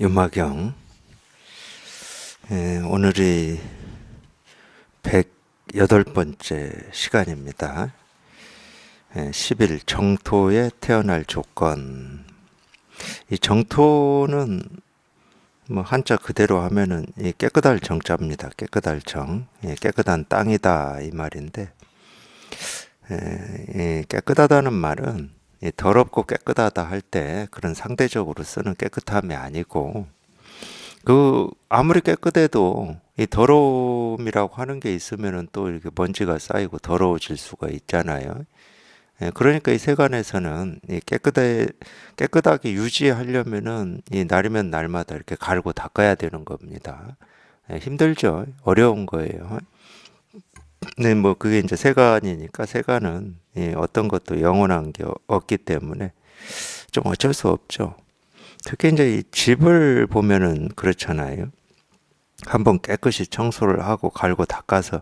유마경. 오늘이 108번째 시간입니다. 10일 정토에 태어날 조건. 이 정토는 뭐 한자 그대로 하면은 이 깨끗할 정자입니다. 깨끗할 정. 깨끗한 땅이다 이 말인데, 이 깨끗하다는 말은 이 더럽고 깨끗하다 할 때 그런 상대적으로 쓰는 깨끗함이 아니고, 아무리 깨끗해도 이 더러움이라고 하는 게 있으면은 또 이렇게 먼지가 쌓이고 더러워질 수가 있잖아요. 그러니까 이 세간에서는 깨끗하게 유지하려면은 이 날이면 날마다 이렇게 갈고 닦아야 되는 겁니다. 힘들죠. 어려운 거예요. 네, 뭐 그게 이제 세간이니까, 세간은 어떤 것도 영원한 게 없기 때문에 좀 어쩔 수 없죠. 특히 이제 이 집을 보면은 그렇잖아요. 한번 깨끗이 청소를 하고 갈고 닦아서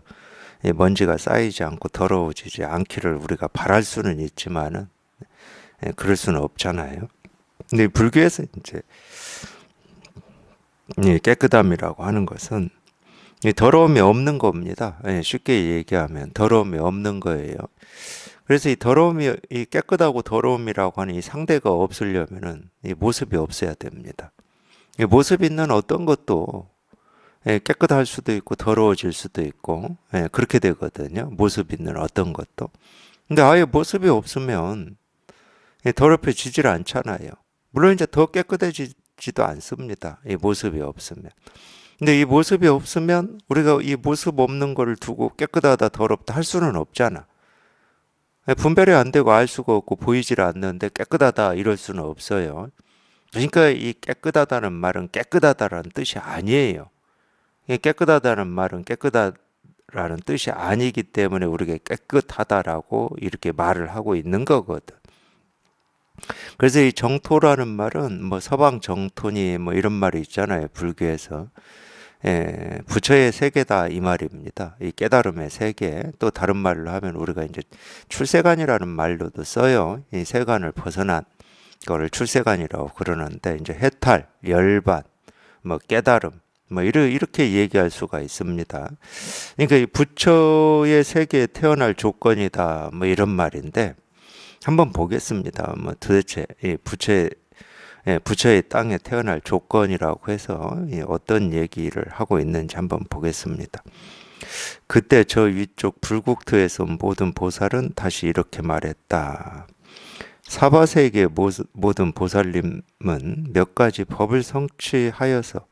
이 먼지가 쌓이지 않고 더러워지지 않기를 우리가 바랄 수는 있지만은, 그럴 수는 없잖아요. 근데 불교에서 이제 이 깨끗함이라고 하는 것은 이 더러움이 없는 겁니다. 쉽게 얘기하면 더러움이 없는 거예요. 그래서 이 깨끗하고 더러움이라고 하는 이 상대가 없으려면은 이 모습이 없어야 됩니다. 이 모습 있는 어떤 것도 깨끗할 수도 있고 더러워질 수도 있고, 그렇게 되거든요. 모습 있는 어떤 것도. 근데 아예 모습이 없으면 더럽혀지질 않잖아요. 물론 이제 더 깨끗해지지도 않습니다. 이 모습이 없으면. 근데 이 모습이 없으면 우리가 이 모습 없는 거를 두고 깨끗하다 더럽다 할 수는 없잖아. 분별이 안 되고 알 수가 없고 보이질 않는데 깨끗하다 이럴 수는 없어요. 그러니까 이 깨끗하다는 말은 깨끗하다라는 뜻이 아니에요. 깨끗하다는 말은 깨끗하다라는 뜻이 아니기 때문에 우리가 깨끗하다라고 이렇게 말을 하고 있는 거거든. 그래서 이 정토라는 말은 뭐 서방 정토니 뭐 이런 말이 있잖아요. 불교에서. 부처의 세계다 이 말입니다. 이 깨달음의 세계. 또 다른 말로 하면 우리가 이제 출세관이라는 말로도 써요. 이 세간을 벗어난 거를 출세관이라고 그러는데, 이제 해탈, 열반, 뭐 깨달음, 뭐 이렇게 얘기할 수가 있습니다. 그러니까 이 부처의 세계에 태어날 조건이다 뭐 이런 말인데, 한번 보겠습니다. 뭐 도대체 이 부처의 땅에 태어날 조건이라고 해서 어떤 얘기를 하고 있는지 한번 보겠습니다. 그때 저 위쪽 불국토에서 모든 보살은 다시 이렇게 말했다. 사바세계 모든 보살님은 몇 가지 법을 성취하여서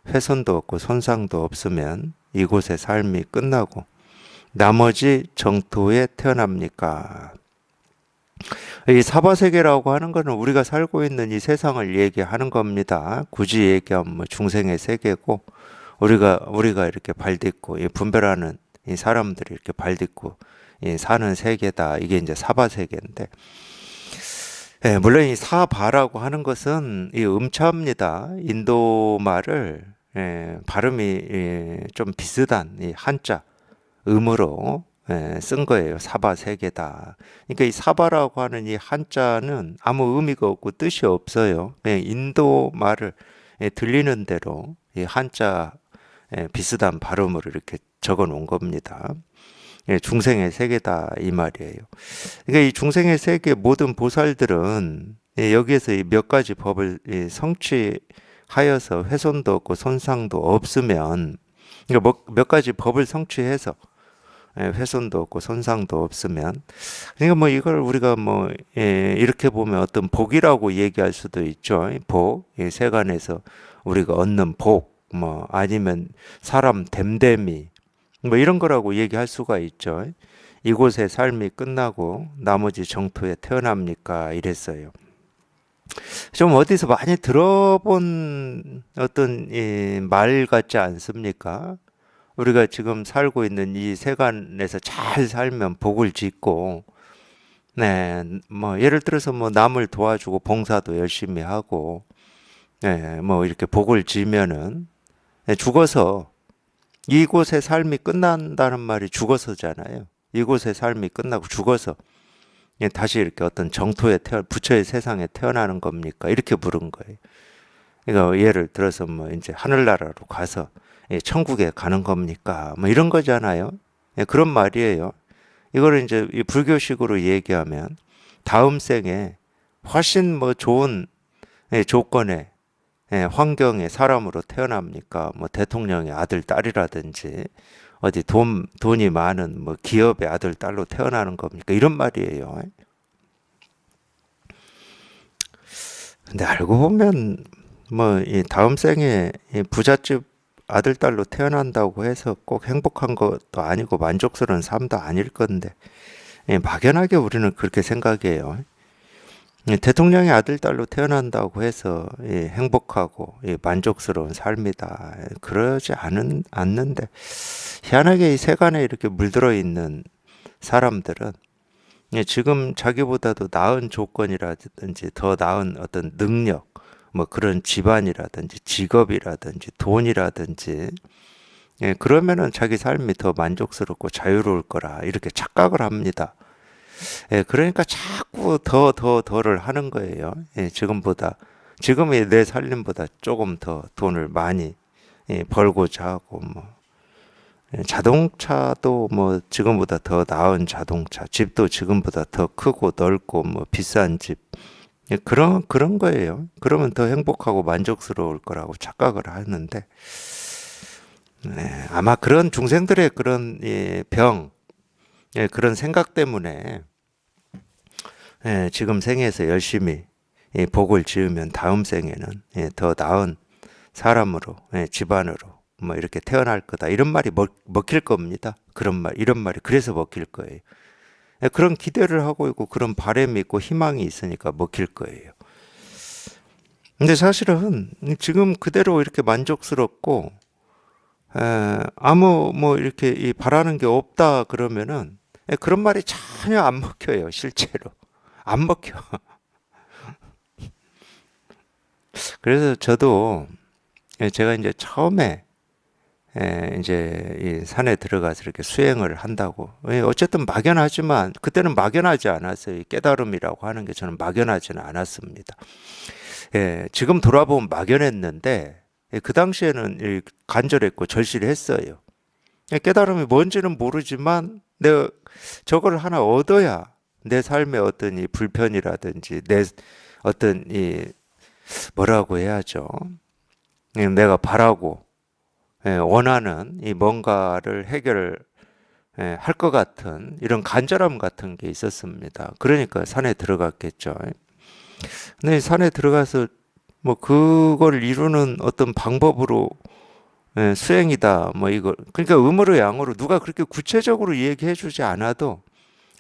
훼손도 없고 손상도 없으면 이곳의 삶이 끝나고 나머지 정토에 태어납니까? 이 사바세계라고 하는 것은 우리가 살고 있는 이 세상을 얘기하는 겁니다. 굳이 얘기하면 뭐 중생의 세계고, 우리가 이렇게 발딛고 분별하는 이 사람들이 이렇게 발딛고 사는 세계다. 이게 이제 사바세계인데, 물론 이 사바라고 하는 것은 이 음차입니다. 인도 말을 발음이 좀 비슷한 이 한자 음으로 쓴 거예요. 사바 세계다. 그러니까 이 사바라고 하는 이 한자는 아무 의미가 없고 뜻이 없어요. 그냥 인도 말을 들리는 대로 이 한자 비슷한 발음으로 이렇게 적어 놓은 겁니다. 중생의 세계다 이 말이에요. 그러니까 이 중생의 세계 모든 보살들은 여기에서 이 몇 가지 법을 성취하여서 훼손도 없고 손상도 없으면, 그러니까 몇 가지 법을 성취해서 훼손도 없고 손상도 없으면, 그러니까 뭐 이걸 우리가 뭐 이렇게 보면 어떤 복이라고 얘기할 수도 있죠. 복, 세간에서 우리가 얻는 복, 뭐 아니면 사람 됨됨이, 뭐 이런 거라고 얘기할 수가 있죠. 이곳의 삶이 끝나고 나머지 정토에 태어납니까? 이랬어요. 좀 어디서 많이 들어본 어떤 말 같지 않습니까? 우리가 지금 살고 있는 이 세간에서 잘 살면 복을 짓고, 네, 뭐 예를 들어서 뭐 남을 도와주고 봉사도 열심히 하고, 뭐 이렇게 복을 지면은 죽어서, 이곳의 삶이 끝난다는 말이 죽어서잖아요. 이곳의 삶이 끝나고 죽어서 다시 이렇게 어떤 부처의 세상에 태어나는 겁니까? 이렇게 물은 거예요. 그러니까 예를 들어서 뭐 이제 하늘나라로 가서 천국에 가는 겁니까? 뭐 이런 거잖아요. 그런 말이에요. 이거를 이제 이 불교식으로 얘기하면 다음 생에 훨씬 뭐 좋은 조건의 환경의 사람으로 태어납니까? 뭐 대통령의 아들, 딸이라든지 어디 돈이 많은 뭐 기업의 아들, 딸로 태어나는 겁니까? 이런 말이에요. 근데 알고 보면 뭐 이 다음 생에 이 부잣집 아들, 딸로 태어난다고 해서 꼭 행복한 것도 아니고 만족스러운 삶도 아닐 건데 막연하게 우리는 그렇게 생각해요. 대통령의 아들, 딸로 태어난다고 해서 행복하고 만족스러운 삶이다. 그러지 않는데 희한하게 이 세간에 이렇게 물들어 있는 사람들은 지금 자기보다도 나은 조건이라든지 더 나은 어떤 능력, 뭐 그런 집안이라든지 직업이라든지 돈이라든지 그러면은 자기 삶이 더 만족스럽고 자유로울 거라 이렇게 착각을 합니다. 그러니까 자꾸 더를 하는 거예요. 지금의 내 살림보다 조금 더 돈을 많이 벌고자 하고 뭐 자동차도 뭐 지금보다 더 나은 자동차, 집도 지금보다 더 크고 넓고 뭐 비싼 집. 그런 거예요. 그러면 더 행복하고 만족스러울 거라고 착각을 하는데, 아마 그런 중생들의 그런 병, 그런 생각 때문에 지금 생에서 열심히 복을 지으면 다음 생에는 더 나은 사람으로, 집안으로 뭐 이렇게 태어날 거다. 이런 말이 먹힐 겁니다. 이런 말이 그래서 먹힐 거예요. 그런 기대를 하고 있고 그런 바람이 있고 희망이 있으니까 먹힐 거예요. 근데 사실은 지금 그대로 이렇게 만족스럽고 아무 뭐 이렇게 바라는 게 없다 그러면은 그런 말이 전혀 안 먹혀요. 실제로 안 먹혀. 그래서 저도 제가 이제 처음에 이제 이 산에 들어가서 이렇게 수행을 한다고. 어쨌든 막연하지만 그때는 막연하지 않았어요. 이 깨달음이라고 하는 게 저는 막연하지는 않았습니다. 지금 돌아보면 막연했는데 그 당시에는 간절했고 절실했어요. 깨달음이 뭔지는 모르지만 내가 저걸 하나 얻어야 내 삶의 어떤 이 불편이라든지 내 어떤 이 뭐라고 해야죠. 내가 바라고 원하는 이 뭔가를 해결 할 것 같은 이런 간절함 같은 게 있었습니다. 그러니까 산에 들어갔겠죠. 근데 산에 들어가서 뭐 그걸 이루는 어떤 방법으로 수행이다. 뭐 이거 그러니까 음으로 양으로 누가 그렇게 구체적으로 얘기해 주지 않아도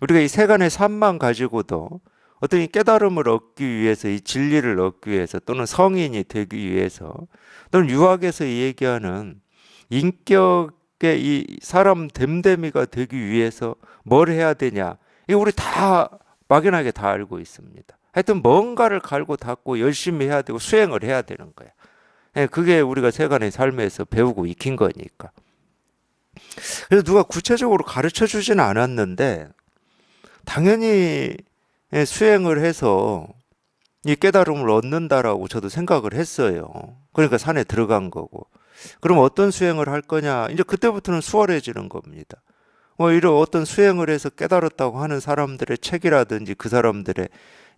우리가 이 세간의 삶만 가지고도 어떤 이 깨달음을 얻기 위해서 이 진리를 얻기 위해서 또는 성인이 되기 위해서 또는 유학에서 얘기하는 인격의 이 사람 됨됨이가 되기 위해서 뭘 해야 되냐? 이거 우리 다 막연하게 다 알고 있습니다. 하여튼 뭔가를 갈고 닦고 열심히 해야 되고 수행을 해야 되는 거야. 그게 우리가 세간의 삶에서 배우고 익힌 거니까. 그래서 누가 구체적으로 가르쳐 주지는 않았는데 당연히 수행을 해서 이 깨달음을 얻는다라고 저도 생각을 했어요. 그러니까 산에 들어간 거고. 그럼 어떤 수행을 할 거냐? 이제 그때부터는 수월해지는 겁니다. 뭐 이런 어떤 수행을 해서 깨달았다고 하는 사람들의 책이라든지 그 사람들의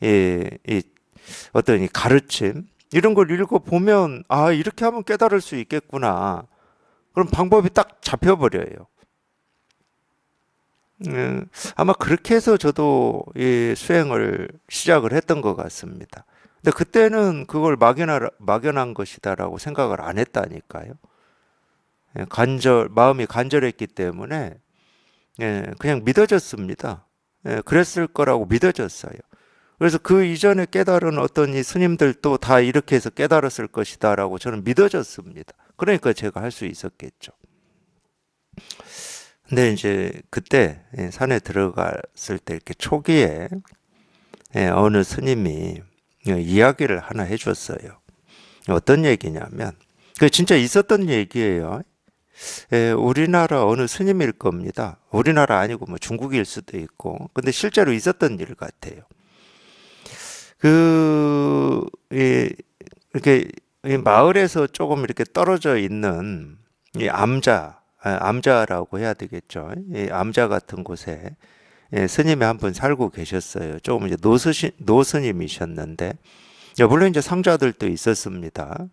이 어떤 이 가르침 이런 걸 읽어보면 아 이렇게 하면 깨달을 수 있겠구나. 그럼 방법이 딱 잡혀버려요. 아마 그렇게 해서 저도 이 수행을 시작을 했던 것 같습니다. 근데 그때는 그걸 막연한 것이다라고 생각을 안 했다니까요. 마음이 간절했기 때문에 그냥 믿어졌습니다. 그랬을 거라고 믿어졌어요. 그래서 그 이전에 깨달은 어떤 이 스님들도 다 이렇게 해서 깨달았을 것이다라고 저는 믿어졌습니다. 그러니까 제가 할 수 있었겠죠. 근데 이제 그때 산에 들어갔을 때 이렇게 초기에 어느 스님이 이야기를 하나 해줬어요. 어떤 얘기냐면 그 진짜 있었던 얘기예요. 우리나라 어느 스님일 겁니다. 우리나라 아니고 뭐 중국일 수도 있고 근데 실제로 있었던 일 같아요. 그 이렇게 이 마을에서 조금 이렇게 떨어져 있는 이 암자라고 해야 되겠죠. 이 암자 같은 곳에 스님이 한 분 살고 계셨어요. 조금 이제 노스님이셨는데, 물론 이제 상자들도 있었습니다.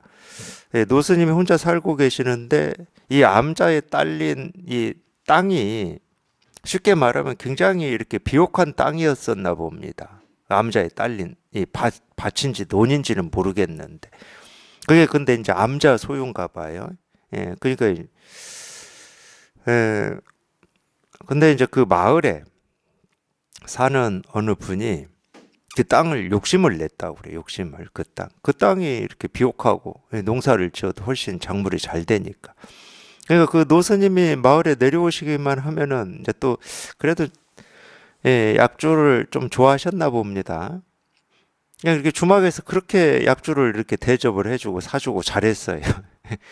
노스님이 혼자 살고 계시는데, 이 암자에 딸린 이 땅이 쉽게 말하면 굉장히 이렇게 비옥한 땅이었었나 봅니다. 암자에 딸린 이 밭인지 논인지는 모르겠는데, 그게 근데 이제 암자 소유인가 봐요. 그러니까 근데 이제 그 마을에 사는 어느 분이 그 땅을 욕심을 냈다고 그래요. 욕심을 그 땅. 그 땅이 이렇게 비옥하고 농사를 지어도 훨씬 작물이 잘 되니까. 그러니까 그 노스님이 마을에 내려오시기만 하면은 이제 또 그래도 약주를 좀 좋아하셨나 봅니다. 그냥 이렇게 주막에서 그렇게 약주를 이렇게 대접을 해주고 사주고 잘했어요.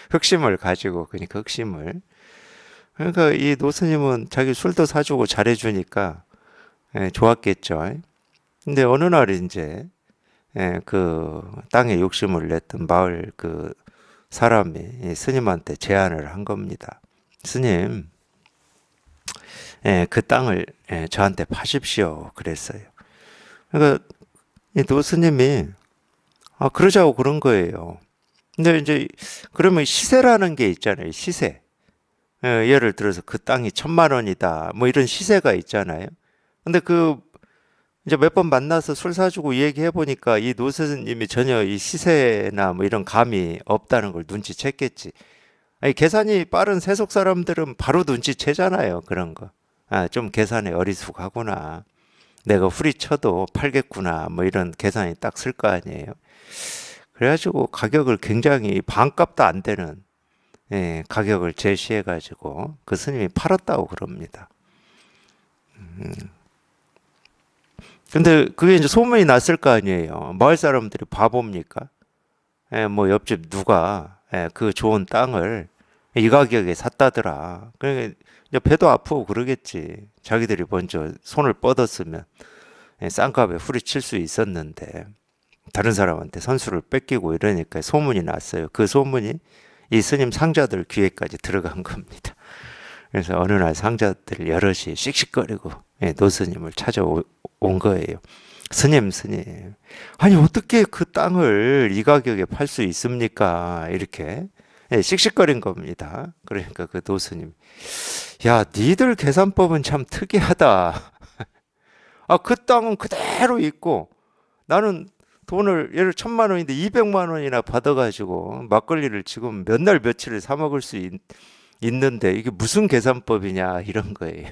흑심을 가지고 그러니까 흑심을. 그러니까 이 노스님은 자기 술도 사주고 잘해주니까 좋았겠죠. 근데 어느 날 이제 그 땅에 욕심을 냈던 마을 그 사람이 이 스님한테 제안을 한 겁니다. 스님, 그 땅을 저한테 파십시오. 그랬어요. 그러니까 이 노스님이 그러자고 그런 거예요. 근데 이제 그러면 시세라는 게 있잖아요. 시세. 예를 들어서 그 땅이 1,000만 원이다. 뭐 이런 시세가 있잖아요. 근데 그 이제 몇 번 만나서 술 사주고 얘기해 보니까 이 노스님이 전혀 이 시세나 뭐 이런 감이 없다는 걸 눈치챘겠지. 아니, 계산이 빠른 세속 사람들은 바로 눈치채잖아요. 그런 거. 좀 계산에 어리숙하구나. 내가 후리쳐도 팔겠구나. 뭐 이런 계산이 딱 쓸 거 아니에요. 그래가지고 가격을 굉장히 반값도 안 되는 가격을 제시해가지고 그 스님이 팔았다고 그럽니다. 근데 그게 이제 소문이 났을 거 아니에요. 마을 사람들이 바보입니까? 뭐 옆집 누가 그 좋은 땅을 이 가격에 샀다더라. 그러니까 이제 배도 아프고 그러겠지. 자기들이 먼저 손을 뻗었으면 싼 값에 후리칠 수 있었는데 다른 사람한테 선수를 뺏기고 이러니까 소문이 났어요. 그 소문이 이 스님 상자들 귀에까지 들어간 겁니다. 그래서 어느 날 상자들 여럿이 씩씩거리고 노스님을 찾아온 거예요. 스님, 아니 어떻게 그 땅을 이 가격에 팔 수 있습니까? 이렇게 씩씩거린 겁니다. 그러니까 그 노스님, 야, 니들 계산법은 참 특이하다. 그 땅은 그대로 있고 나는 돈을 예를 1,000만 원인데 200만 원이나 받아가지고 막걸리를 지금 몇 날 며칠을 사 먹을 수 있는데 이게 무슨 계산법이냐 이런 거예요.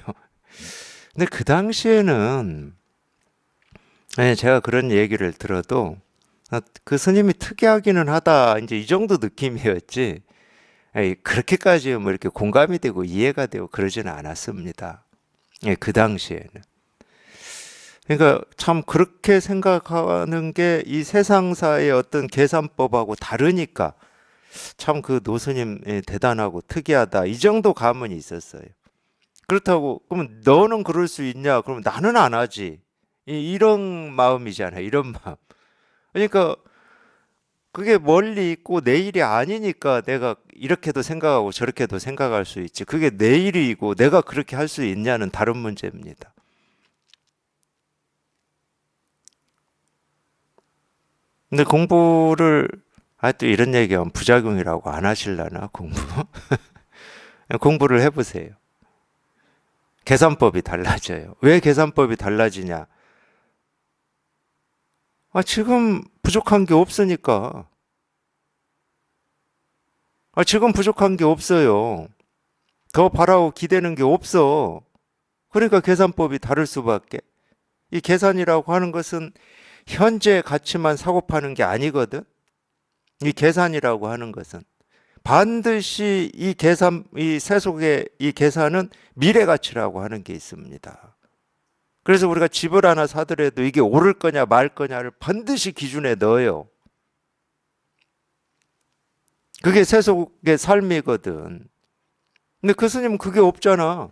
근데 그 당시에는 제가 그런 얘기를 들어도 그 스님이 특이하기는 하다 이제 이 정도 느낌이었지 그렇게까지 뭐 이렇게 공감이 되고 이해가 되고 그러지는 않았습니다. 그 당시에는. 그러니까 참 그렇게 생각하는 게 이 세상사의 어떤 계산법하고 다르니까 참 그 노스님 대단하고 특이하다 이 정도 감은 있었어요. 그렇다고 그러면 너는 그럴 수 있냐? 그러면 나는 안 하지. 이런 마음이잖아요. 이런 마음. 그러니까 그게 멀리 있고 내 일이 아니니까 내가 이렇게도 생각하고 저렇게도 생각할 수 있지. 그게 내 일이고 내가 그렇게 할 수 있냐는 다른 문제입니다. 근데 공부를 또 이런 얘기하면 부작용이라고 안 하실라나 공부? 공부를 해보세요. 계산법이 달라져요. 왜 계산법이 달라지냐? 지금 부족한 게 없으니까. 지금 부족한 게 없어요. 더 바라고 기대는 게 없어. 그러니까 계산법이 다를 수밖에. 이 계산이라고 하는 것은 현재 가치만 사고 파는 게 아니거든. 이 계산이라고 하는 것은 반드시 이 세속의 이 계산은 미래 가치라고 하는 게 있습니다. 그래서 우리가 집을 하나 사더라도 이게 오를 거냐 말 거냐를 반드시 기준에 넣어요. 그게 세속의 삶이거든. 근데 그 스님은 그게 없잖아.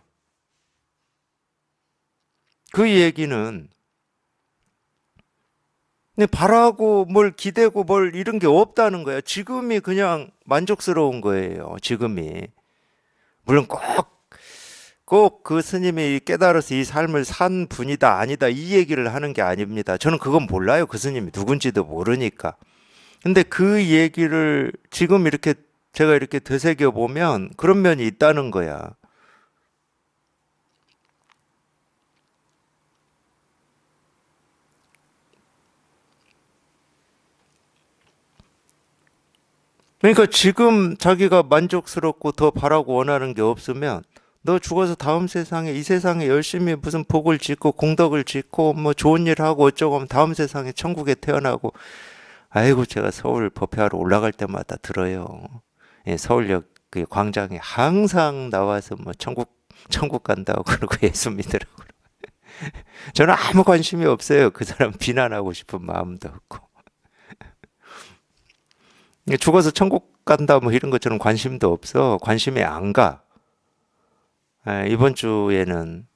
그 얘기는 근데 바라고 뭘 기대고 뭘 이런 게 없다는 거야. 지금이 그냥 만족스러운 거예요. 지금이. 물론 꼭 그 스님이 깨달아서 이 삶을 산 분이다, 아니다, 이 얘기를 하는 게 아닙니다. 저는 그건 몰라요. 그 스님이 누군지도 모르니까. 근데 그 얘기를 지금 이렇게 제가 이렇게 되새겨 보면 그런 면이 있다는 거야. 그러니까 지금 자기가 만족스럽고 더 바라고 원하는 게 없으면 너 죽어서 다음 세상에 이 세상에 열심히 무슨 복을 짓고 공덕을 짓고 뭐 좋은 일 하고 어쩌고 하면 다음 세상에 천국에 태어나고 아이고 제가 서울 법회하러 올라갈 때마다 들어요. 예, 서울역 그 광장에 항상 나와서 뭐 천국 간다고 그러고 예수 믿으라고. 저는 아무 관심이 없어요. 그 사람 비난하고 싶은 마음도 없고. 죽어서 천국 간다 뭐 이런 것처럼 관심도 없어. 관심이 안 가. 이번 주에는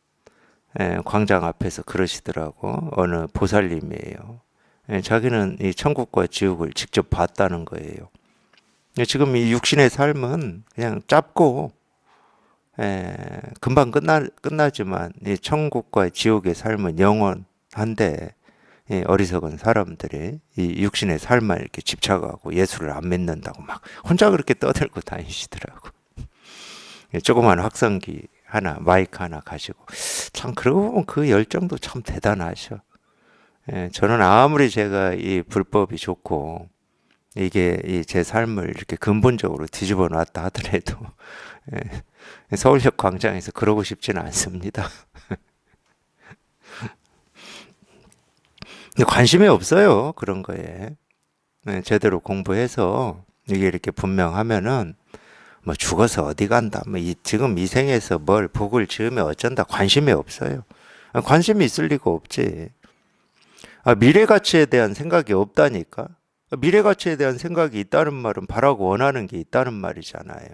광장 앞에서 그러시더라고. 어느 보살님이에요. 자기는 이 천국과 지옥을 직접 봤다는 거예요. 지금 이 육신의 삶은 그냥 짧고 금방 끝나지만 이 천국과 지옥의 삶은 영원한데 어리석은 사람들이 이 육신의 삶만 이렇게 집착하고 예수를 안 믿는다고 막 혼자 그렇게 떠들고 다니시더라고. 조그만 확성기 하나, 마이크 하나 가지고 참 그러고 보면 그 열정도 참 대단하셔. 저는 아무리 제가 이 불법이 좋고 이게 제 삶을 이렇게 근본적으로 뒤집어 놨다 하더라도 서울역 광장에서 그러고 싶지는 않습니다. 근데 관심이 없어요. 그런 거에. 제대로 공부해서 이게 이렇게 분명하면은 뭐 죽어서 어디 간다. 뭐 지금 이 생에서 뭘 복을 지으면 어쩐다. 관심이 없어요. 관심이 있을 리가 없지. 미래 가치에 대한 생각이 없다니까. 미래 가치에 대한 생각이 있다는 말은 바라고 원하는 게 있다는 말이잖아요.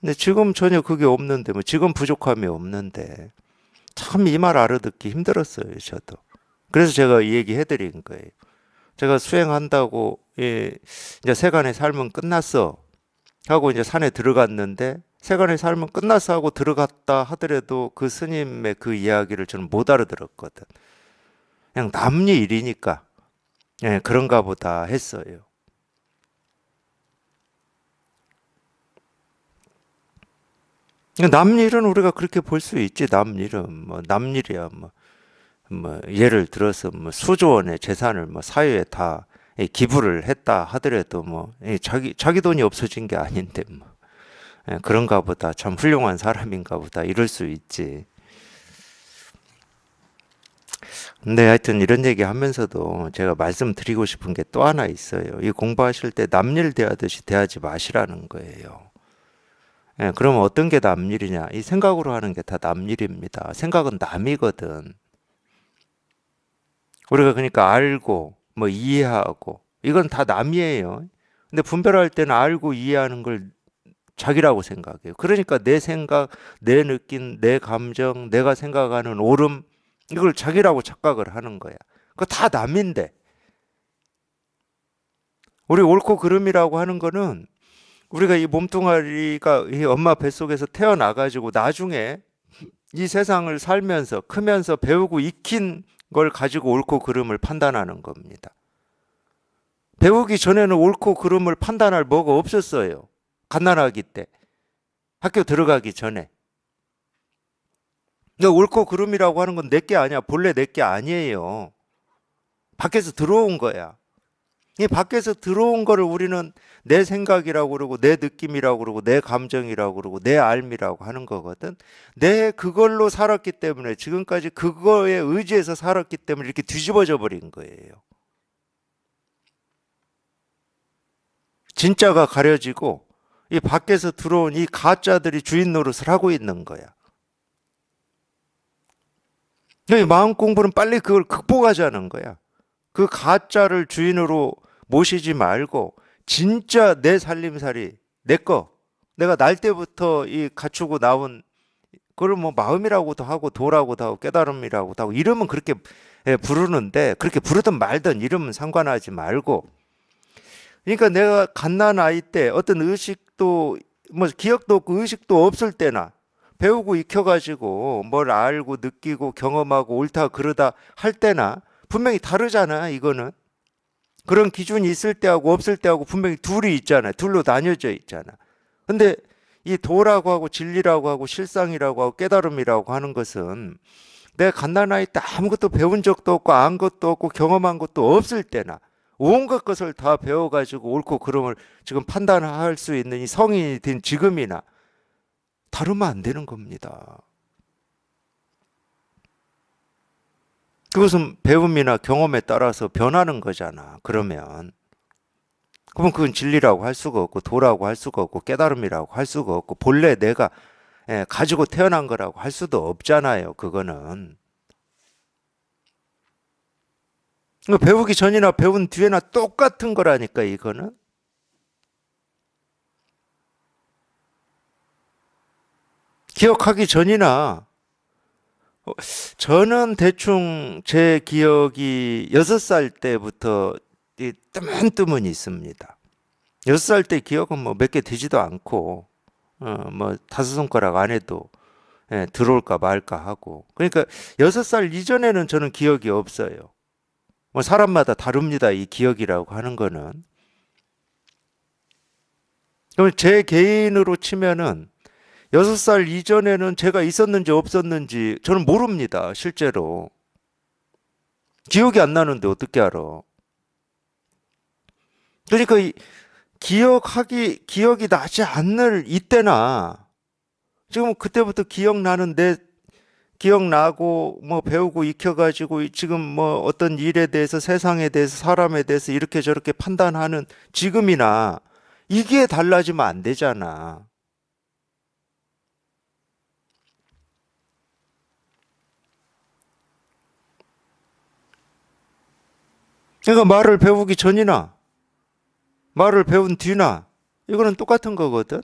근데 지금 전혀 그게 없는데, 뭐 지금 부족함이 없는데, 참 이 말 알아듣기 힘들었어요, 저도. 그래서 제가 이 얘기 해드린 거예요. 제가 수행한다고, 이제 세간의 삶은 끝났어. 하고 이제 산에 들어갔는데, 세간의 삶은 끝났어 하고 들어갔다 하더라도 그 스님의 그 이야기를 저는 못 알아들었거든. 그냥 남일 일이니까, 그런가 보다 했어요. 남일은 우리가 그렇게 볼 수 있지. 남일은 뭐 남일이야 뭐 예를 들어서 뭐 수조 원의 재산을 뭐 사회에 다 기부를 했다 하더라도 뭐 자기 돈이 없어진 게 아닌데 뭐 그런가 보다 참 훌륭한 사람인가 보다 이럴 수 있지. 근데 하여튼 이런 얘기 하면서도 제가 말씀드리고 싶은 게 또 하나 있어요. 이 공부하실 때 남일 대하듯이 대하지 마시라는 거예요. 그럼 어떤 게 남일이냐? 이 생각으로 하는 게 다 남일입니다. 생각은 남이거든. 우리가 그러니까 알고 뭐 이해하고 이건 다 남이에요. 근데 분별할 때는 알고 이해하는 걸 자기라고 생각해요. 그러니까 내 생각, 내 느낌, 내 감정, 내가 생각하는 옳음 이걸 자기라고 착각을 하는 거야. 그거 다 남인데 우리 옳고 그름이라고 하는 거는 우리가 이 몸뚱아리가 이 엄마 뱃속에서 태어나 가지고 나중에 이 세상을 살면서 크면서 배우고 익힌 걸 가지고 옳고 그름을 판단하는 겁니다. 배우기 전에는 옳고 그름을 판단할 뭐가 없었어요. 갓난아기 때. 학교 들어가기 전에. 근데 옳고 그름이라고 하는 건 내 게 아니야. 본래 내 게 아니에요. 밖에서 들어온 거야. 이 밖에서 들어온 거를 우리는 내 생각이라고 그러고 내 느낌이라고 그러고 내 감정이라고 그러고 내 알미라고 하는 거거든. 내 그걸로 살았기 때문에 지금까지 그거에 의지해서 살았기 때문에 이렇게 뒤집어져 버린 거예요. 진짜가 가려지고 이 밖에서 들어온 이 가짜들이 주인 노릇을 하고 있는 거야. 이 마음 공부는 빨리 그걸 극복하자는 거야. 그 가짜를 주인으로 모시지 말고 진짜 내 살림살이 내 거. 내가 날 때부터 이 갖추고 나온 그걸 뭐 마음이라고도 하고 도라고도 하고 깨달음이라고도 하고 이름은 그렇게 부르는데, 그렇게 부르든 말든 이름은 상관하지 말고, 그러니까 내가 갓난 아이 때 어떤 의식도 뭐 기억도 없고 의식도 없을 때나 배우고 익혀가지고 뭘 알고 느끼고 경험하고 옳다 그르다 할 때나 분명히 다르잖아. 이거는 그런 기준이 있을 때하고 없을 때하고 분명히 둘이 있잖아. 둘로 나뉘어져 있잖아. 근데 이 도라고 하고 진리라고 하고 실상이라고 하고 깨달음이라고 하는 것은 내가 갓난아이 때 아무것도 배운 적도 없고 안 것도 없고 경험한 것도 없을 때나 온갖 것을 다 배워가지고 옳고 그름을 지금 판단할 수 있는 이 성인이 된 지금이나 다르면 안 되는 겁니다. 그것은 배움이나 경험에 따라서 변하는 거잖아. 그러면 그건 진리라고 할 수가 없고 도라고 할 수가 없고 깨달음이라고 할 수가 없고 본래 내가 가지고 태어난 거라고 할 수도 없잖아요. 그거는 배우기 전이나 배운 뒤에나 똑같은 거라니까. 이거는 기억하기 전이나 저는 대충 제 기억이 6살 때부터 뜨문뜨문 있습니다. 6살 때 기억은 뭐 몇 개 되지도 않고 뭐 5손가락 안에도 들어올까 말까 하고, 그러니까 6살 이전에는 저는 기억이 없어요. 뭐 사람마다 다릅니다. 이 기억이라고 하는 거는. 그럼 제 개인으로 치면은 6살 이전에는 제가 있었는지 없었는지 저는 모릅니다. 실제로. 기억이 안 나는데 어떻게 알아? 그러니까 기억이 나지 않을 이때나 지금 그때부터 기억나고 뭐 배우고 익혀가지고 지금 뭐 어떤 일에 대해서 세상에 대해서 사람에 대해서 이렇게 저렇게 판단하는 지금이나 이게 달라지면 안 되잖아. 그러니까 말을 배우기 전이나 말을 배운 뒤나 이거는 똑같은 거거든.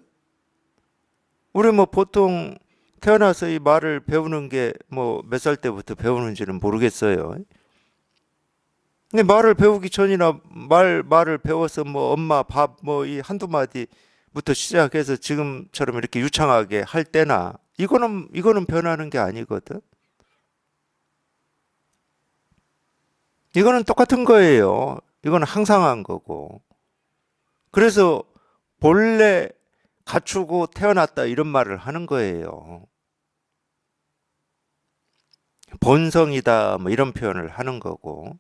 우리 뭐 보통 태어나서 이 말을 배우는 게 뭐 몇 살 때부터 배우는지는 모르겠어요. 근데 말을 배우기 전이나 말을 배워서 뭐 엄마 밥 뭐 이 한두 마디부터 시작해서 지금처럼 이렇게 유창하게 할 때나 이거는 변하는 게 아니거든. 이거는 똑같은 거예요. 이거는 항상한 거고. 그래서 본래 갖추고 태어났다 이런 말을 하는 거예요. 본성이다 뭐 이런 표현을 하는 거고,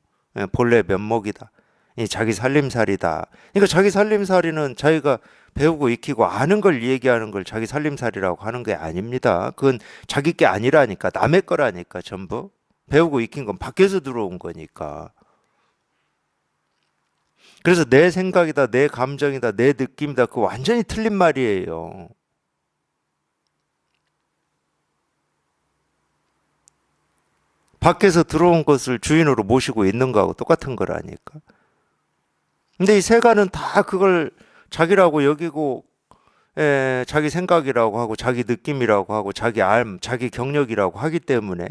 본래 면목이다, 이 자기 살림살이다. 그러니까 자기 살림살이는 자기가 배우고 익히고 아는 걸 얘기하는 걸 자기 살림살이라고 하는 게 아닙니다. 그건 자기 게 아니라니까, 남의 거라니까. 전부 배우고 익힌 건 밖에서 들어온 거니까. 그래서 내 생각이다, 내 감정이다, 내 느낌이다, 그거 완전히 틀린 말이에요. 밖에서 들어온 것을 주인으로 모시고 있는 거하고 똑같은 거라니까. 근데 이 세간은 다 그걸 자기라고 여기고, 자기 생각이라고 하고, 자기 느낌이라고 하고, 자기 자기 경력이라고 하기 때문에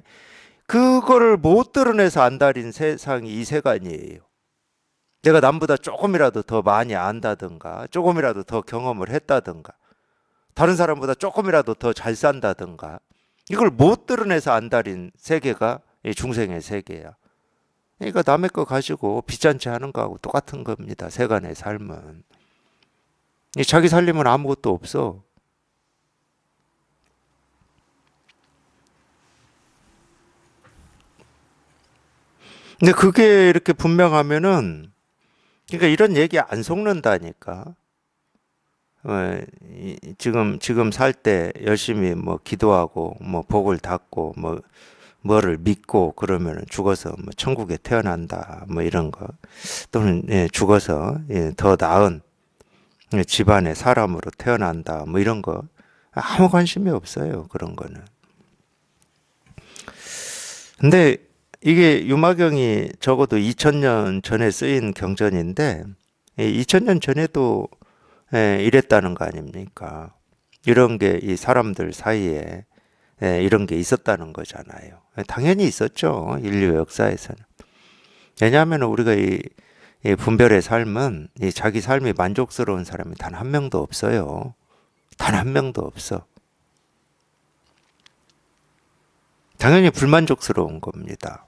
그거를 못 드러내서 안달인 세상이 이 세간이에요. 내가 남보다 조금이라도 더 많이 안다든가, 조금이라도 더 경험을 했다든가, 다른 사람보다 조금이라도 더 잘 산다든가, 이걸 못 드러내서 안달인 세계가 이 중생의 세계야. 그러니까 남의 거 가지고 비잔치 하는 거하고 똑같은 겁니다. 세간의 삶은. 이 자기 살림은 아무것도 없어. 근데 그게 이렇게 분명하면은, 그러니까 이런 얘기 안 속는다니까. 지금 살 때 열심히 뭐 기도하고 뭐 복을 닦고 뭐 뭐를 믿고 그러면 죽어서 뭐 천국에 태어난다 뭐 이런 거, 또는 죽어서 더 나은 집안의 사람으로 태어난다 뭐 이런 거 아무 관심이 없어요. 그런 거는. 근데 이게 유마경이 적어도 2000년 전에 쓰인 경전인데 2000년 전에도 이랬다는 거 아닙니까? 이런 게 이 사람들 사이에 이런 게 있었다는 거잖아요. 당연히 있었죠. 인류 역사에서는. 왜냐하면 우리가 이 분별의 삶은 이 자기 삶이 만족스러운 사람이 단 한 명도 없어요. 단 한 명도 없어. 당연히 불만족스러운 겁니다.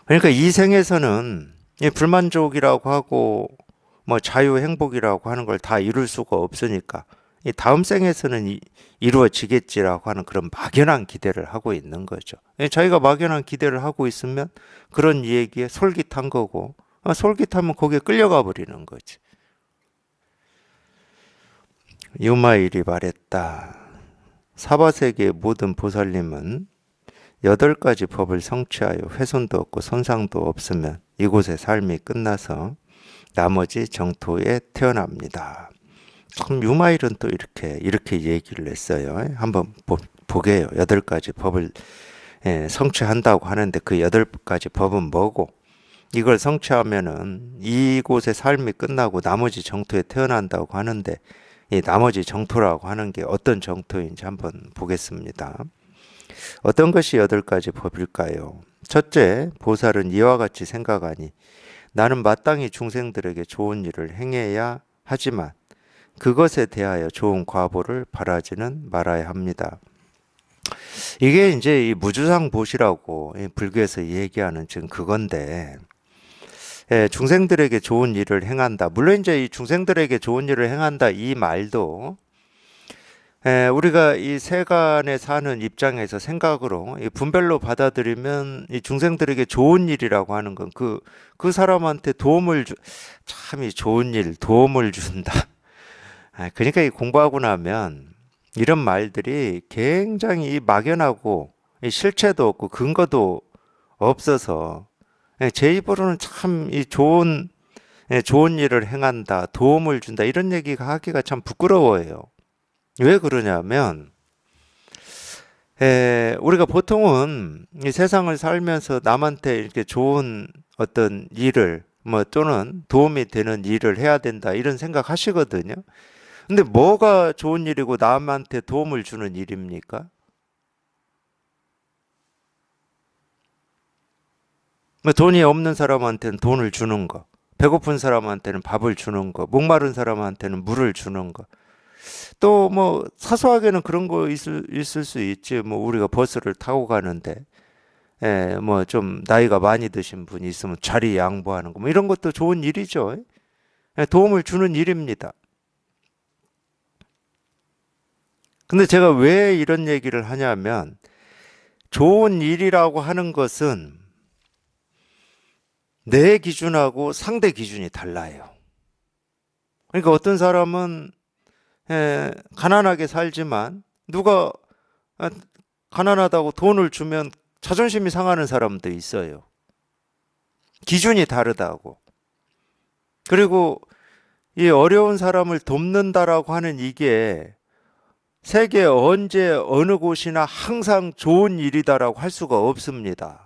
그러니까 이 생에서는 이 불만족이라고 하고 뭐 자유 행복이라고 하는 걸 다 이룰 수가 없으니까 이 다음 생에서는 이루어지겠지라고 하는 그런 막연한 기대를 하고 있는 거죠. 자기가 막연한 기대를 하고 있으면 그런 얘기에 솔깃한 거고, 솔깃하면 거기에 끌려가 버리는 거지. 유마일이 말했다. 사바세계의 모든 보살님은 8가지 법을 성취하여 훼손도 없고 손상도 없으면 이곳의 삶이 끝나서 나머지 정토에 태어납니다. 참 유마일은 또 이렇게 얘기를 했어요. 한번 보게요. 8가지 법을 성취한다고 하는데 그 8가지 법은 뭐고, 이걸 성취하면은 이곳의 삶이 끝나고 나머지 정토에 태어난다고 하는데, 이 나머지 정토라고 하는 게 어떤 정토인지 한번 보겠습니다. 어떤 것이 8가지 법일까요? 첫째, 보살은 이와 같이 생각하니 나는 마땅히 중생들에게 좋은 일을 행해야 하지만 그것에 대하여 좋은 과보를 바라지는 말아야 합니다. 이게 이제 이 무주상보시라고 불교에서 얘기하는 지금 그건데, 중생들에게 좋은 일을 행한다. 물론 이제 이 중생들에게 좋은 일을 행한다 이 말도 우리가 이 세간에 사는 입장에서 생각으로 이 분별로 받아들이면 이 중생들에게 좋은 일이라고 하는 건 그 사람한테 참이 좋은 일, 도움을 준다. 그러니까 이 공부하고 나면 이런 말들이 굉장히 막연하고 실체도 없고 근거도 없어서 제 입으로는 참 이 좋은 일을 행한다, 도움을 준다 이런 얘기가 하기가 참 부끄러워요. 왜 그러냐면 우리가 보통은 이 세상을 살면서 남한테 이렇게 좋은 어떤 일을 뭐 또는 도움이 되는 일을 해야 된다 이런 생각 하시거든요. 근데 뭐가 좋은 일이고 남한테 도움을 주는 일입니까? 뭐 돈이 없는 사람한테는 돈을 주는 거, 배고픈 사람한테는 밥을 주는 거, 목마른 사람한테는 물을 주는 거. 또 뭐 사소하게는 그런 거 있을 수 있지. 뭐 우리가 버스를 타고 가는데 뭐 좀 나이가 많이 드신 분이 있으면 자리 양보하는 거, 뭐 이런 것도 좋은 일이죠. 도움을 주는 일입니다. 근데 제가 왜 이런 얘기를 하냐면 좋은 일이라고 하는 것은 내 기준하고 상대 기준이 달라요. 그러니까 어떤 사람은 가난하게 살지만 누가 아, 가난하다고 돈을 주면 자존심이 상하는 사람도 있어요. 기준이 다르다고. 그리고 이 어려운 사람을 돕는다라고 하는 이게 세계 언제 어느 곳이나 항상 좋은 일이다라고 할 수가 없습니다.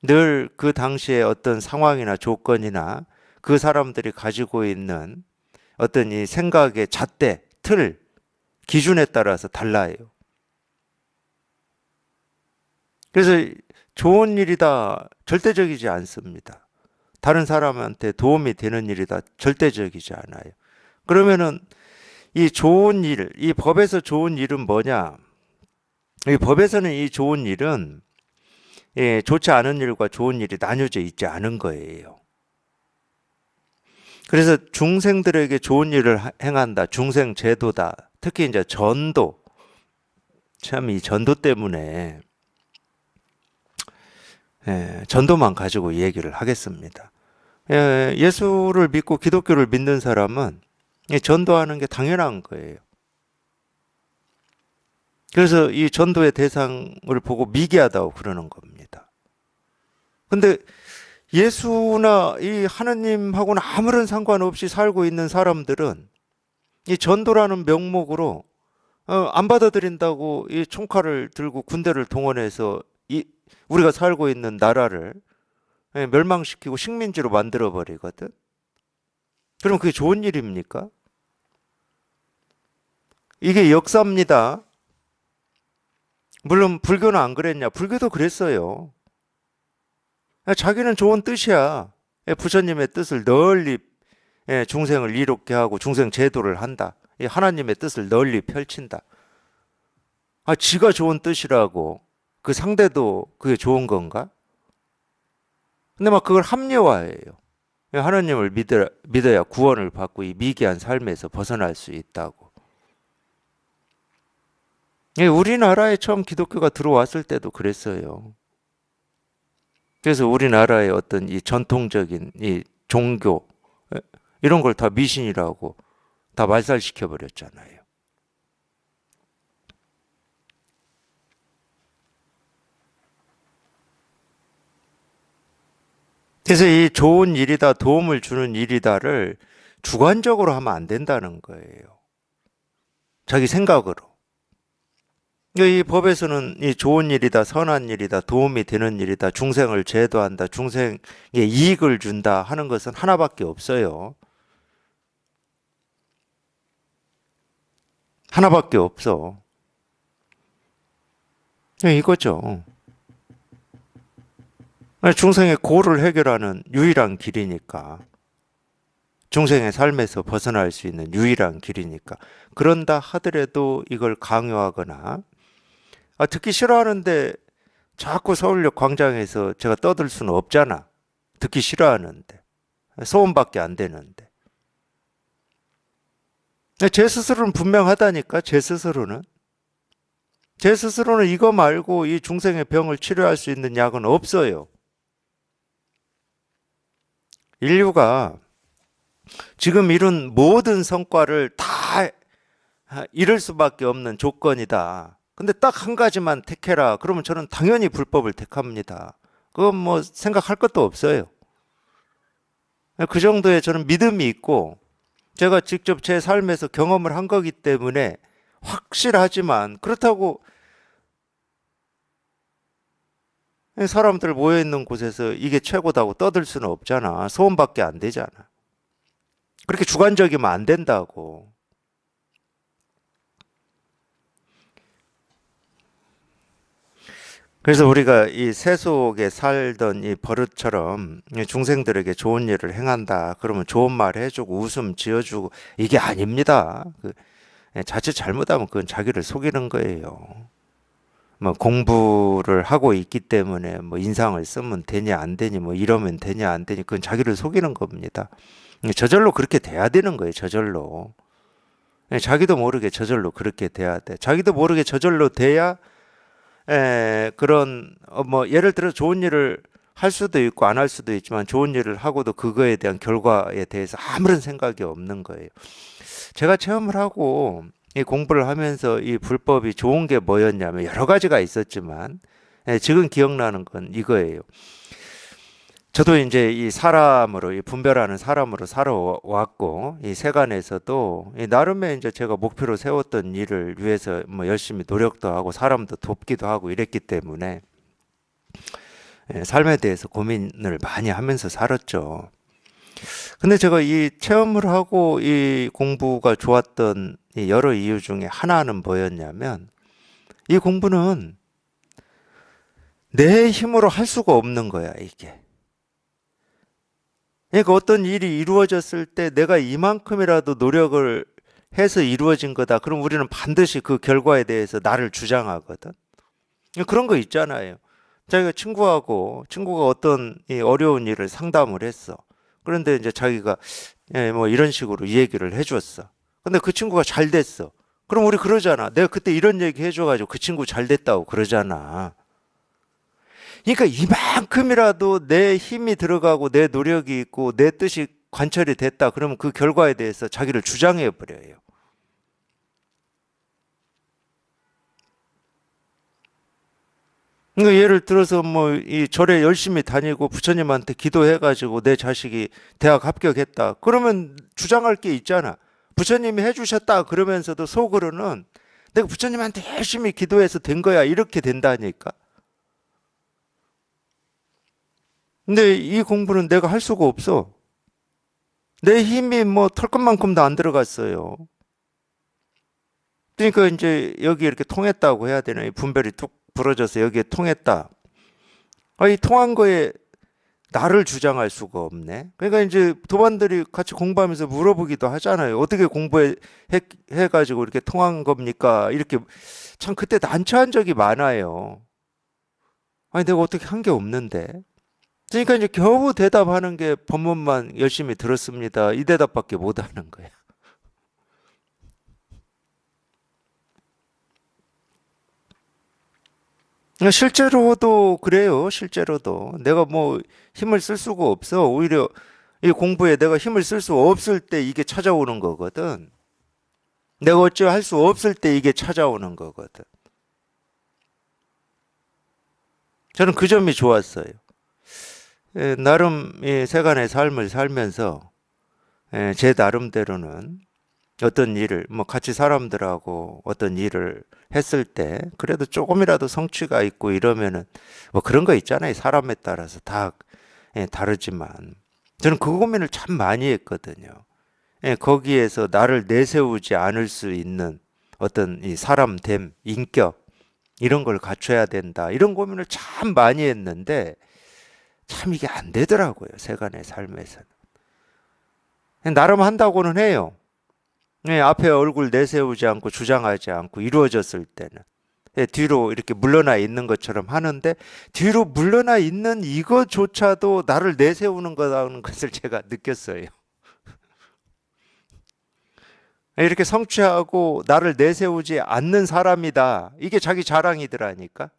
늘 그 당시에 어떤 상황이나 조건이나 그 사람들이 가지고 있는 어떤 이 생각의 잣대, 틀, 기준에 따라서 달라요. 그래서 좋은 일이다 절대적이지 않습니다. 다른 사람한테 도움이 되는 일이다 절대적이지 않아요. 그러면은 이 좋은 일, 이 법에서 좋은 일은 뭐냐? 이 법에서는 이 좋은 일은 좋지 않은 일과 좋은 일이 나뉘어져 있지 않은 거예요. 그래서 중생들에게 좋은 일을 행한다, 중생 제도다. 특히 이제 전도, 참 이 전도 때문에 전도만 가지고 얘기를 하겠습니다. 예수를 믿고 기독교를 믿는 사람은 전도하는 게 당연한 거예요. 그래서 이 전도의 대상을 보고 미개하다고 그러는 겁니다. 근데 예수나 이 하느님하고는 아무런 상관없이 살고 있는 사람들은 이 전도라는 명목으로 안 받아들인다고 이 총칼을 들고 군대를 동원해서 우리가 살고 있는 나라를 멸망시키고 식민지로 만들어 버리거든. 그럼 그게 좋은 일입니까? 이게 역사입니다. 물론 불교는 안 그랬냐? 불교도 그랬어요. 자기는 좋은 뜻이야. 부처님의 뜻을 널리 중생을 이롭게 하고 중생 제도를 한다. 하나님의 뜻을 널리 펼친다. 지가 좋은 뜻이라고 그 상대도 그게 좋은 건가? 근데 막 그걸 합리화해요. 하나님을 믿어야 구원을 받고 이 미개한 삶에서 벗어날 수 있다고. 우리나라에 처음 기독교가 들어왔을 때도 그랬어요. 그래서 우리나라의 어떤 이 전통적인 이 종교 이런 걸 다 미신이라고 다 말살시켜 버렸잖아요. 그래서 이 좋은 일이다, 도움을 주는 일이다를 주관적으로 하면 안 된다는 거예요. 자기 생각으로. 이 법에서는 이 좋은 일이다, 선한 일이다, 도움이 되는 일이다, 중생을 제도한다, 중생에 이익을 준다 하는 것은 하나밖에 없어요. 하나밖에 없어. 이거죠. 중생의 고를 해결하는 유일한 길이니까. 중생의 삶에서 벗어날 수 있는 유일한 길이니까. 그런다 하더라도 이걸 강요하거나, 듣기 싫어하는데 자꾸 서울역 광장에서 제가 떠들 수는 없잖아. 듣기 싫어하는데. 소음밖에 안 되는데. 제 스스로는 분명하다니까, 제 스스로는. 제 스스로는 이거 말고 이 중생의 병을 치료할 수 있는 약은 없어요. 인류가 지금 이룬 모든 성과를 다 이룰 수밖에 없는 조건이다. 근데 딱 한 가지만 택해라. 그러면 저는 당연히 불법을 택합니다. 그건 뭐 생각할 것도 없어요. 그 정도의 저는 믿음이 있고 제가 직접 제 삶에서 경험을 한 거기 때문에 확실하지만 그렇다고 사람들 모여있는 곳에서 이게 최고다고 떠들 수는 없잖아. 소음밖에 안 되잖아. 그렇게 주관적이면 안 된다고. 그래서 우리가 이 세속에 살던 이 버릇처럼 중생들에게 좋은 일을 행한다. 그러면 좋은 말 해주고 웃음 지어주고 이게 아닙니다. 자칫 잘못하면 그건 자기를 속이는 거예요. 뭐 공부를 하고 있기 때문에 뭐 인상을 쓰면 되냐 안 되니 뭐 이러면 되냐 안 되니 그건 자기를 속이는 겁니다. 저절로 그렇게 돼야 되는 거예요. 저절로. 자기도 모르게 저절로 그렇게 돼야 돼. 자기도 모르게 저절로 돼야 그런 뭐 예를 들어 좋은 일을 할 수도 있고 안 할 수도 있지만 좋은 일을 하고도 그거에 대한 결과에 대해서 아무런 생각이 없는 거예요. 제가 체험을 하고 이 공부를 하면서 이 불법이 좋은 게 뭐였냐면 여러 가지가 있었지만 지금 기억나는 건 이거예요. 저도 이제 이 사람으로 이 분별하는 사람으로 살아왔고 이 세간에서도 이 나름의 이제 제가 목표로 세웠던 일을 위해서 뭐 열심히 노력도 하고 사람도 돕기도 하고 이랬기 때문에 삶에 대해서 고민을 많이 하면서 살았죠. 근데 제가 이 체험을 하고 이 공부가 좋았던 이 여러 이유 중에 하나는 뭐였냐면 이 공부는 내 힘으로 할 수가 없는 거야, 이게. 그러니까 어떤 일이 이루어졌을 때 내가 이만큼이라도 노력을 해서 이루어진 거다. 그럼 우리는 반드시 그 결과에 대해서 나를 주장하거든. 그런 거 있잖아요. 자기가 친구가 어떤 이 어려운 일을 상담을 했어. 그런데 이제 자기가 뭐 이런 식으로 이 얘기를 해줬어. 근데 그 친구가 잘 됐어. 그럼 우리 그러잖아. 내가 그때 이런 얘기 해줘가지고 그 친구 잘 됐다고 그러잖아. 그러니까 이만큼이라도 내 힘이 들어가고 내 노력이 있고 내 뜻이 관철이 됐다. 그러면 그 결과에 대해서 자기를 주장해 버려요. 그러니까 예를 들어서 뭐 이 절에 열심히 다니고 부처님한테 기도해가지고 내 자식이 대학 합격했다. 그러면 주장할 게 있잖아. 부처님이 해주셨다. 그러면서도 속으로는 내가 부처님한테 열심히 기도해서 된 거야. 이렇게 된다니까. 근데 이 공부는 내가 할 수가 없어. 내 힘이 뭐 털끝만큼도 안 들어갔어요. 그러니까 이제 여기 이렇게 통했다고 해야 되나? 이 분별이 뚝 부러져서 여기에 통했다. 이 통한 거에 나를 주장할 수가 없네. 그러니까 이제 도반들이 같이 공부하면서 물어보기도 하잖아요. 어떻게 해가지고 이렇게 통한 겁니까? 이렇게 참 그때 난처한 적이 많아요. 아니 내가 어떻게 한 게 없는데. 그러니까 이제 겨우 대답하는 게 법문만 열심히 들었습니다. 이 대답밖에 못 하는 거야. 실제로도 그래요. 실제로도 내가 뭐 힘을 쓸 수가 없어. 오히려 이 공부에 내가 힘을 쓸 수 없을 때 이게 찾아오는 거거든. 내가 어찌 할 수 없을 때 이게 찾아오는 거거든. 저는 그 점이 좋았어요. 나름 이 세간의 삶을 살면서 제 나름대로는 어떤 일을 뭐 같이 사람들하고 어떤 일을 했을 때 그래도 조금이라도 성취가 있고 이러면은 뭐 그런 거 있잖아요. 사람에 따라서 다 다르지만 저는 그 고민을 참 많이 했거든요. 거기에서 나를 내세우지 않을 수 있는 어떤 이 사람됨, 인격 이런 걸 갖춰야 된다. 이런 고민을 참 많이 했는데 참 이게 안 되더라고요. 세간의 삶에서는. 나름 한다고는 해요. 앞에 얼굴 내세우지 않고 주장하지 않고 이루어졌을 때는 뒤로 이렇게 물러나 있는 것처럼 하는데 뒤로 물러나 있는 이것조차도 나를 내세우는 거라는 것을 제가 느꼈어요. 이렇게 성취하고 나를 내세우지 않는 사람이다. 이게 자기 자랑이더라니까.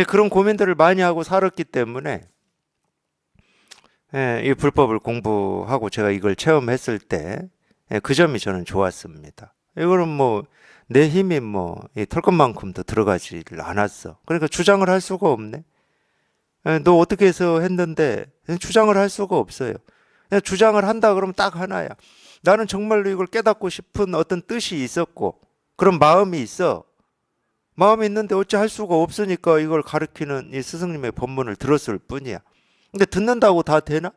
그런 고민들을 많이 하고 살았기 때문에 이 불법을 공부하고 제가 이걸 체험했을 때 그 점이 저는 좋았습니다. 이거는 뭐 내 힘이 뭐 털 것만큼도 들어가지를 않았어. 그러니까 주장을 할 수가 없네. 너 어떻게 해서 했는데 주장을 할 수가 없어요. 그냥 주장을 한다 그러면 딱 하나야. 나는 정말로 이걸 깨닫고 싶은 어떤 뜻이 있었고 그런 마음이 있어. 마음이 있는데 어찌 할 수가 없으니까 이걸 가르치는 이 스승님의 법문을 들었을 뿐이야. 근데 듣는다고 다 되나?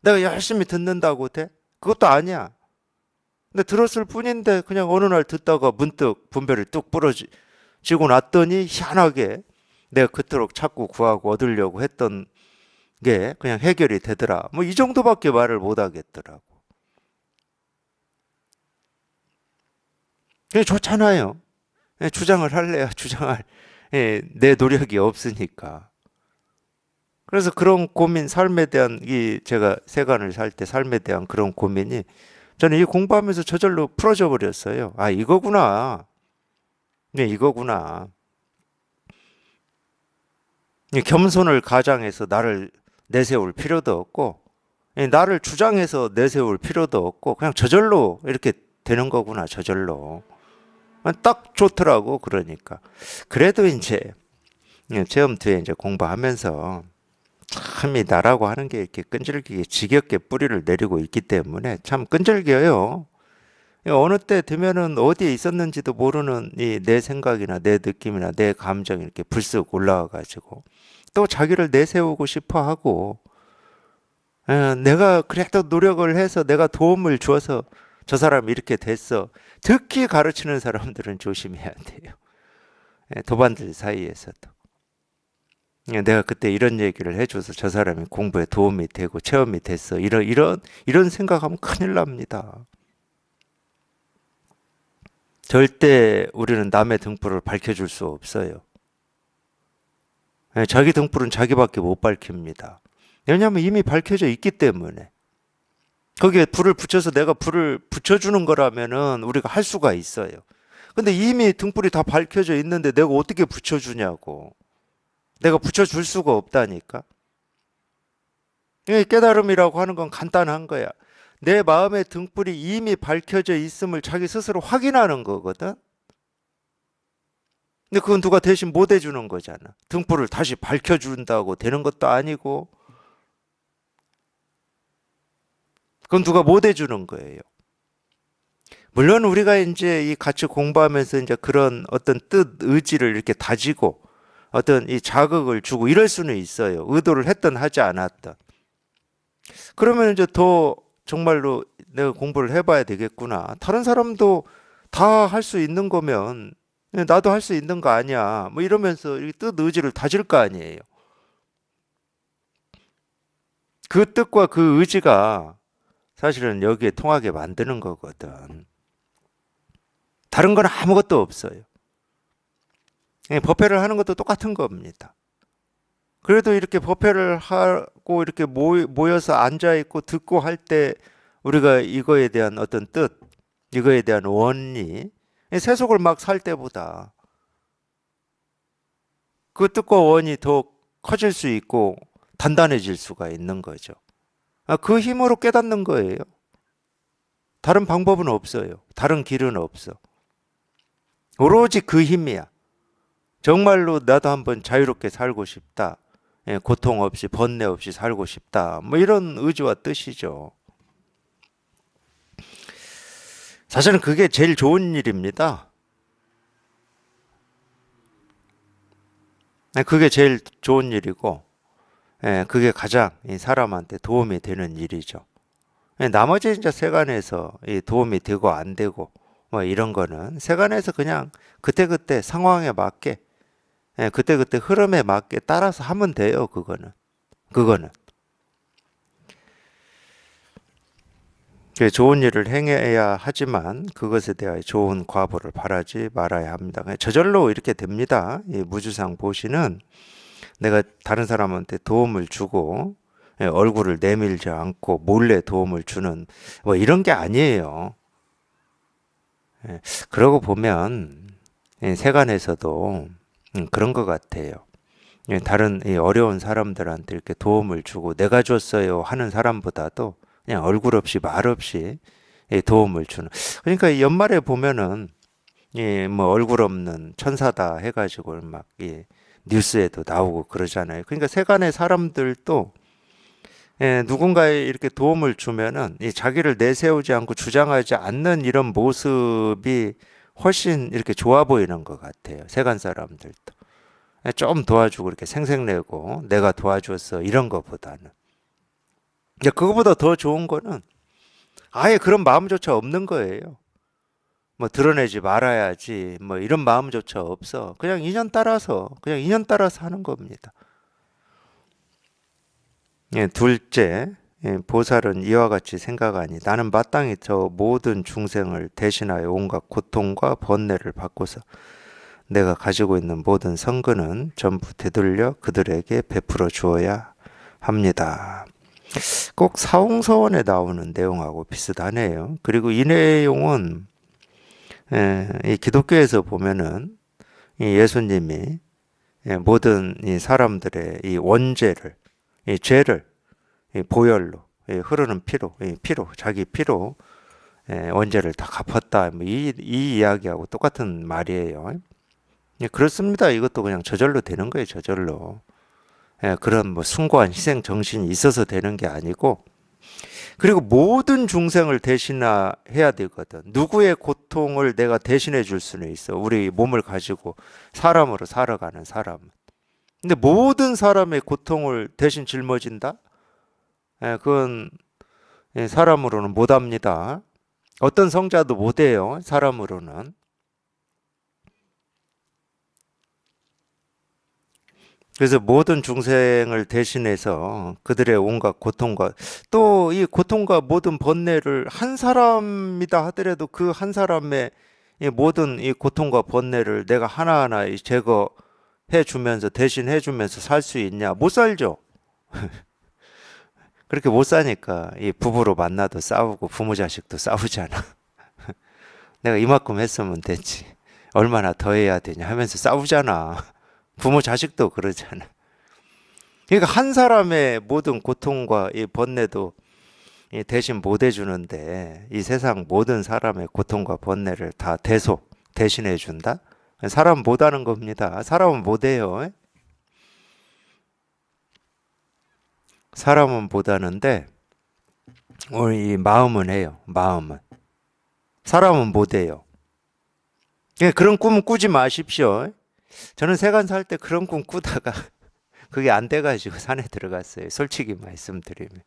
내가 열심히 듣는다고 돼? 그것도 아니야. 근데 들었을 뿐인데 그냥 어느 날 듣다가 문득 분별이 뚝 부러지고 났더니 희한하게 내가 그토록 찾고 구하고 얻으려고 했던 게 그냥 해결이 되더라. 뭐 이 정도밖에 말을 못 하겠더라고. 그게 좋잖아요. 주장을 할래야 주장할 내 노력이 없으니까. 그래서 그런 고민, 삶에 대한 제가 세간을 살 때 삶에 대한 그런 고민이 저는 이 공부하면서 저절로 풀어져 버렸어요. 아, 이거구나. 네, 이거구나. 겸손을 가장해서 나를 내세울 필요도 없고, 나를 주장해서 내세울 필요도 없고, 그냥 저절로 이렇게 되는 거구나, 저절로. 딱 좋더라고, 그러니까. 그래도 이제, 체험 뒤에 이제 공부하면서 참 이 나라고 하는 게 이렇게 끈질기게 지겹게 뿌리를 내리고 있기 때문에 참 끈질겨요. 어느 때 되면은 어디에 있었는지도 모르는 이 내 생각이나 내 느낌이나 내 감정이 이렇게 불쑥 올라와 가지고 또 자기를 내세우고 싶어 하고 내가 그래도 노력을 해서 내가 도움을 줘서 저 사람이 이렇게 됐어. 특히 가르치는 사람들은 조심해야 돼요. 도반들 사이에서도. 내가 그때 이런 얘기를 해줘서 저 사람이 공부에 도움이 되고 체험이 됐어. 이런 생각하면 큰일 납니다. 절대 우리는 남의 등불을 밝혀줄 수 없어요. 자기 등불은 자기밖에 못 밝힙니다. 왜냐하면 이미 밝혀져 있기 때문에. 거기에 불을 붙여서 내가 불을 붙여주는 거라면은 우리가 할 수가 있어요. 근데 이미 등불이 다 밝혀져 있는데 내가 어떻게 붙여주냐고. 내가 붙여줄 수가 없다니까. 깨달음이라고 하는 건 간단한 거야. 내 마음의 등불이 이미 밝혀져 있음을 자기 스스로 확인하는 거거든. 근데 그건 누가 대신 못 해주는 거잖아. 등불을 다시 밝혀준다고 되는 것도 아니고, 그건 누가 못 해주는 거예요. 물론 우리가 이제 이 같이 공부하면서 이제 그런 어떤 뜻, 의지를 이렇게 다지고 어떤 이 자극을 주고 이럴 수는 있어요. 의도를 했든 하지 않았든. 그러면 이제 더 정말로 내가 공부를 해봐야 되겠구나. 다른 사람도 다 할 수 있는 거면 나도 할 수 있는 거 아니야. 뭐 이러면서 이 뜻 의지를 다질 거 아니에요. 그 뜻과 그 의지가 사실은 여기에 통하게 만드는 거거든. 다른 건 아무것도 없어요. 법회를 하는 것도 똑같은 겁니다. 그래도 이렇게 법회를 하고 이렇게 모여서 앉아 있고 듣고 할 때 우리가 이거에 대한 어떤 뜻, 이거에 대한 원리, 세속을 막 살 때보다 그 뜻과 원이 더 커질 수 있고 단단해질 수가 있는 거죠. 그 힘으로 깨닫는 거예요. 다른 방법은 없어요. 다른 길은 없어. 오로지 그 힘이야. 정말로 나도 한번 자유롭게 살고 싶다. 고통 없이 번뇌 없이 살고 싶다. 뭐 이런 의지와 뜻이죠. 사실은 그게 제일 좋은 일입니다. 그게 제일 좋은 일이고, 그게 가장 이 사람한테 도움이 되는 일이죠. 나머지 이제 세간에서 도움이 되고 안 되고 뭐 이런 거는 세간에서 그냥 그때그때 상황에 맞게 그때그때 흐름에 맞게 따라서 하면 돼요. 그거는 좋은 일을 행해야 하지만 그것에 대하여 좋은 과보를 바라지 말아야 합니다. 저절로 이렇게 됩니다. 이 무주상 보시는 내가 다른 사람한테 도움을 주고 얼굴을 내밀지 않고 몰래 도움을 주는 뭐 이런 게 아니에요. 그러고 보면 세간에서도 그런 것 같아요. 다른 어려운 사람들한테 이렇게 도움을 주고 내가 줬어요 하는 사람보다도 그냥 얼굴 없이 말 없이 도움을 주는. 그러니까 연말에 보면은 뭐 얼굴 없는 천사다 해가지고 막 뉴스에도 나오고 그러잖아요. 그러니까 세간의 사람들도 누군가에 이렇게 도움을 주면은 자기를 내세우지 않고 주장하지 않는 이런 모습이 훨씬 이렇게 좋아 보이는 것 같아요. 세간 사람들도. 좀 도와주고 이렇게 생색내고 내가 도와줬어 이런 것보다는. 그거보다 더 좋은 거는 아예 그런 마음조차 없는 거예요. 뭐 드러내지 말아야지 뭐 이런 마음조차 없어. 그냥 인연 따라서 하는 겁니다. 둘째, 보살은 이와 같이 생각하니 나는 마땅히 저 모든 중생을 대신하여 온갖 고통과 번뇌를 받고서 내가 가지고 있는 모든 성근은 전부 되돌려 그들에게 베풀어 주어야 합니다. 꼭 사홍서원에 나오는 내용하고 비슷하네요. 그리고 이 내용은 이 기독교에서 보면은 이 예수님이 모든 이 사람들의 이 원죄를, 이 죄를 이 보혈로 흐르는 피로 자기 피로 원죄를 다 갚았다. 뭐 이 이야기하고 똑같은 말이에요. 그렇습니다. 이것도 그냥 저절로 되는 거예요. 저절로. 그런 뭐 숭고한 희생 정신이 있어서 되는 게 아니고, 그리고 모든 중생을 대신해야 되거든. 누구의 고통을 내가 대신해 줄 수는 있어. 우리 몸을 가지고 사람으로 살아가는 사람. 근데 모든 사람의 고통을 대신 짊어진다? 그건 사람으로는 못합니다. 어떤 성자도 못해요. 사람으로는. 그래서 모든 중생을 대신해서 그들의 온갖 고통과 또 이 고통과 모든 번뇌를 한 사람이다 하더라도 그 한 사람의 이 모든 이 고통과 번뇌를 내가 하나하나 제거해 주면서 대신해 주면서 살 수 있냐? 못 살죠. 그렇게 못 사니까 이 부부로 만나도 싸우고 부모 자식도 싸우잖아. 내가 이만큼 했으면 됐지. 얼마나 더 해야 되냐 하면서 싸우잖아. 부모 자식도 그러잖아. 그러니까 한 사람의 모든 고통과 이 번뇌도 대신 못 해주는데 이 세상 모든 사람의 고통과 번뇌를 다 대신해 준다? 사람 못 하는 겁니다. 사람은 못 해요. 사람은 못 하는데 우리 이 마음은 해요. 마음은. 사람은 못 해요. 그런 꿈은 꾸지 마십시오. 저는 세간 살 때 그런 꿈 꾸다가 그게 안 돼가지고 산에 들어갔어요. 솔직히 말씀드리면.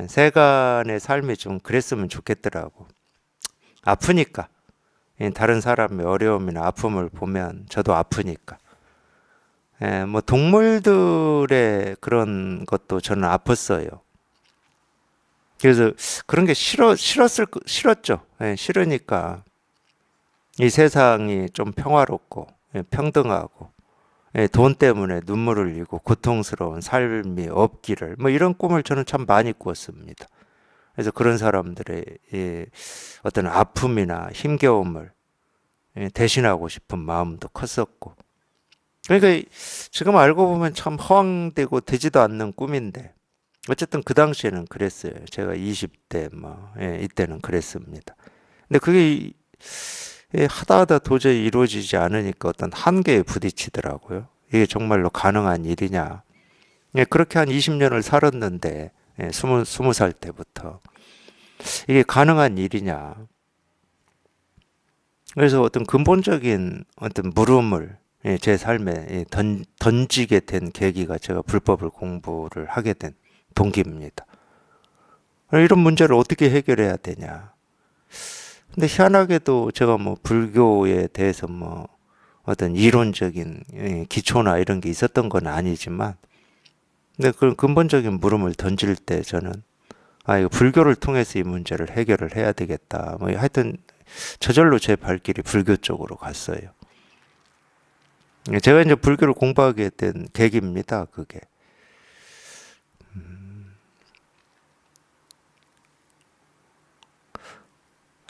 세간의 삶이 좀 그랬으면 좋겠더라고. 아프니까. 다른 사람의 어려움이나 아픔을 보면 저도 아프니까. 뭐 동물들의 그런 것도 저는 아팠어요. 그래서 그런 게 싫었죠. 싫으니까 이 세상이 좀 평화롭고 평등하고 돈 때문에 눈물을 흘리고 고통스러운 삶이 없기를 뭐 이런 꿈을 저는 참 많이 꾸었습니다. 그래서 그런 사람들의 어떤 아픔이나 힘겨움을 대신하고 싶은 마음도 컸었고. 그러니까 지금 알고 보면 참 허황되고 되지도 않는 꿈인데 어쨌든 그 당시에는 그랬어요. 제가 20대 이때는 그랬습니다. 근데 그게 하다 하다 도저히 이루어지지 않으니까 어떤 한계에 부딪히더라고요. 이게 정말로 가능한 일이냐. 그렇게 한 20년을 살았는데, 20살 때부터. 이게 가능한 일이냐. 그래서 어떤 근본적인 어떤 물음을 제 삶에 던지게 된 계기가 제가 불법을 공부를 하게 된 동기입니다. 이런 문제를 어떻게 해결해야 되냐. 근데 희한하게도 제가 뭐 불교에 대해서 뭐 어떤 이론적인 기초나 이런 게 있었던 건 아니지만, 근데 그 근본적인 물음을 던질 때 저는 이거 불교를 통해서 이 문제를 해결을 해야 되겠다. 뭐 하여튼 저절로 제 발길이 불교 쪽으로 갔어요. 제가 이제 불교를 공부하게 된 계기입니다. 그게.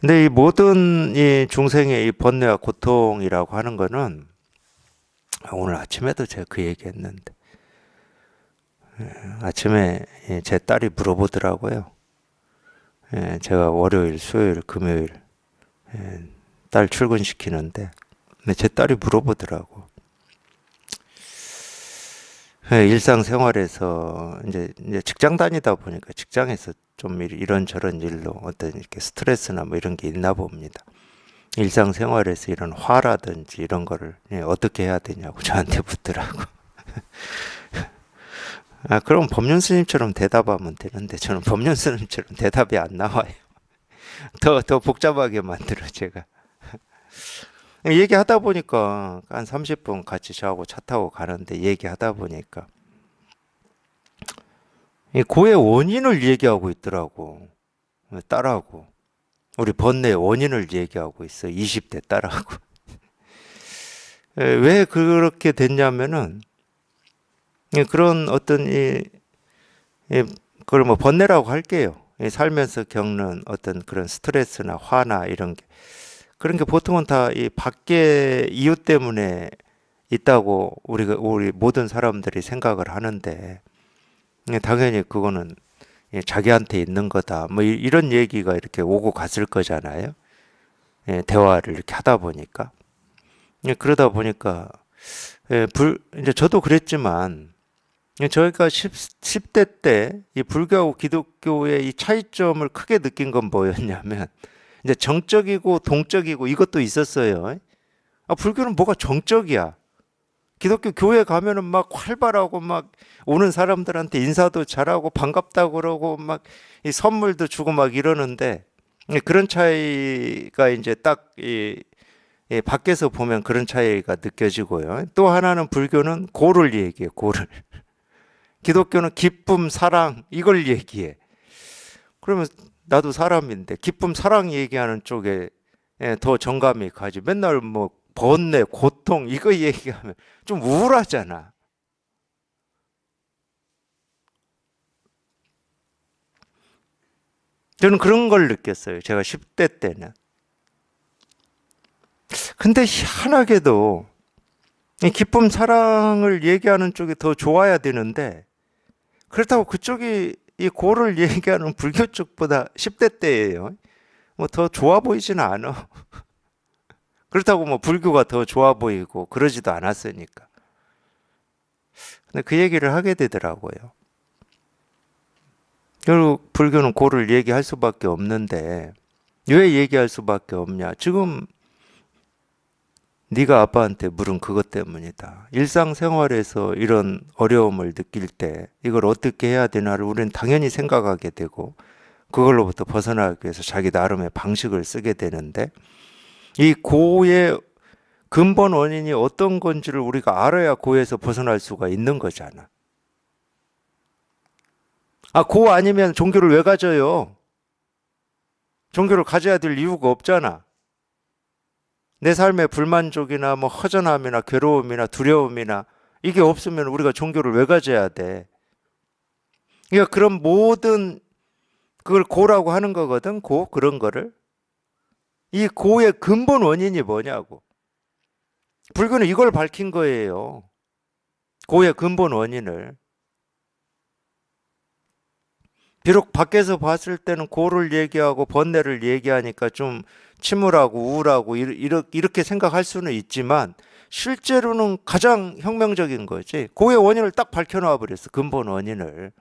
근데 이 모든 이 중생의 이 번뇌와 고통이라고 하는 거는 오늘 아침에도 제가 그 얘기했는데 아침에 제 딸이 물어보더라고요. 제가 월요일, 수요일, 금요일 딸 출근시키는데 근데 제 딸이 물어보더라고. 일상생활에서 이제 직장 다니다 보니까 직장에서 좀 이런저런 일로 어떤 이렇게 스트레스나 뭐 이런 게 있나 봅니다. 일상생활에서 이런 화라든지 이런 거를 어떻게 해야 되냐고 저한테 묻더라고. 그럼 법륜 스님처럼 대답하면 되는데 저는 법륜 스님처럼 대답이 안 나와요. 더 복잡하게 만들어 제가. 얘기하다 보니까 한 30분 같이 저하고 차 타고 가는데 얘기하다 보니까 이 고의 원인을 얘기하고 있더라고. 딸하고. 우리 번뇌의 원인을 얘기하고 있어. 20대 딸하고. 왜 그렇게 됐냐면은 그런 어떤 그걸 뭐 번뇌라고 할게요. 살면서 겪는 어떤 그런 스트레스나 화나 이런 게 그런 게 보통은 다 이 밖에 이유 때문에 있다고 우리 모든 사람들이 생각을 하는데 당연히 그거는 자기한테 있는 거다. 뭐 이런 얘기가 이렇게 오고 갔을 거잖아요. 대화를 이렇게 하다 보니까. 그러다 보니까 이제 저도 그랬지만 저희가 10대 때 이 불교하고 기독교의 이 차이점을 크게 느낀 건 뭐였냐면 이제 정적이고 동적이고 이것도 있었어요. 불교는 뭐가 정적이야. 기독교 교회 가면은 막 활발하고 막 오는 사람들한테 인사도 잘하고 반갑다고 그러고 막 이 선물도 주고 막 이러는데 그런 차이가 이제 밖에서 보면 그런 차이가 느껴지고요. 또 하나는 불교는 고를 얘기해, 고를. 기독교는 기쁨, 사랑 이걸 얘기해. 그러면 나도 사람인데 기쁨, 사랑 얘기하는 쪽에 더 정감이 가지. 맨날 뭐 번뇌, 고통 이거 얘기하면 좀 우울하잖아. 저는 그런 걸 느꼈어요. 제가 10대 때는. 근데 희한하게도 이 기쁨, 사랑을 얘기하는 쪽이 더 좋아야 되는데 그렇다고 그쪽이 이 고를 얘기하는 불교 쪽보다 10대 때예요. 뭐 더 좋아 보이지는 않아. 그렇다고 뭐 불교가 더 좋아 보이고 그러지도 않았으니까. 근데 그 얘기를 하게 되더라고요. 결국 불교는 고를 얘기할 수밖에 없는데 왜 얘기할 수밖에 없냐? 지금 네가 아빠한테 물은 그것 때문이다. 일상생활에서 이런 어려움을 느낄 때 이걸 어떻게 해야 되나를 우리는 당연히 생각하게 되고 그걸로부터 벗어나기 위해서 자기 나름의 방식을 쓰게 되는데 이 고의 근본 원인이 어떤 건지를 우리가 알아야 고에서 벗어날 수가 있는 거잖아. 고 아니면 종교를 왜 가져요? 종교를 가져야 될 이유가 없잖아. 내 삶의 불만족이나 뭐 허전함이나 괴로움이나 두려움이나 이게 없으면 우리가 종교를 왜 가져야 돼? 그러니까 그런 모든 그걸 고라고 하는 거거든. 그런 거를. 이 고의 근본 원인이 뭐냐고. 불교는 이걸 밝힌 거예요. 고의 근본 원인을. 비록 밖에서 봤을 때는 고를 얘기하고 번뇌를 얘기하니까 좀 침울하고 우울하고 이렇게 생각할 수는 있지만 실제로는 가장 혁명적인 거지. 고의 원인을 딱 밝혀놔 버렸어. 근본 원인을.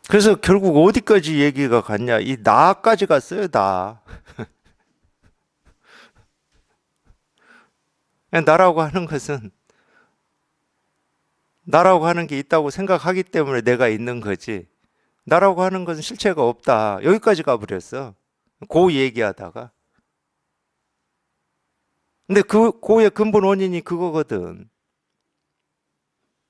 그래서 결국 어디까지 얘기가 갔냐? 이 나까지 갔어요, 나. 나라고 하는 것은 나라고 하는 게 있다고 생각하기 때문에 내가 있는 거지. 나라고 하는 것은 실체가 없다. 여기까지 가버렸어. 고 얘기하다가. 근데 그 고의 근본 원인이 그거거든.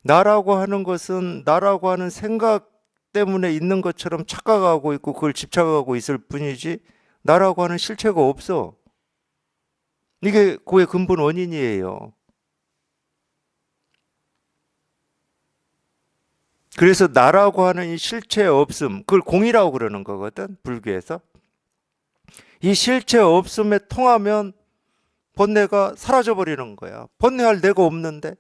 나라고 하는 것은 나라고 하는 생각 때문에 있는 것처럼 착각하고 있고 그걸 집착하고 있을 뿐이지 나라고 하는 실체가 없어. 이게 고의 근본 원인이에요. 그래서 나라고 하는 이 실체 없음, 그걸 공이라고 그러는 거거든, 불교에서. 이 실체 없음에 통하면 번뇌가 사라져 버리는 거야. 번뇌할 내가 없는데.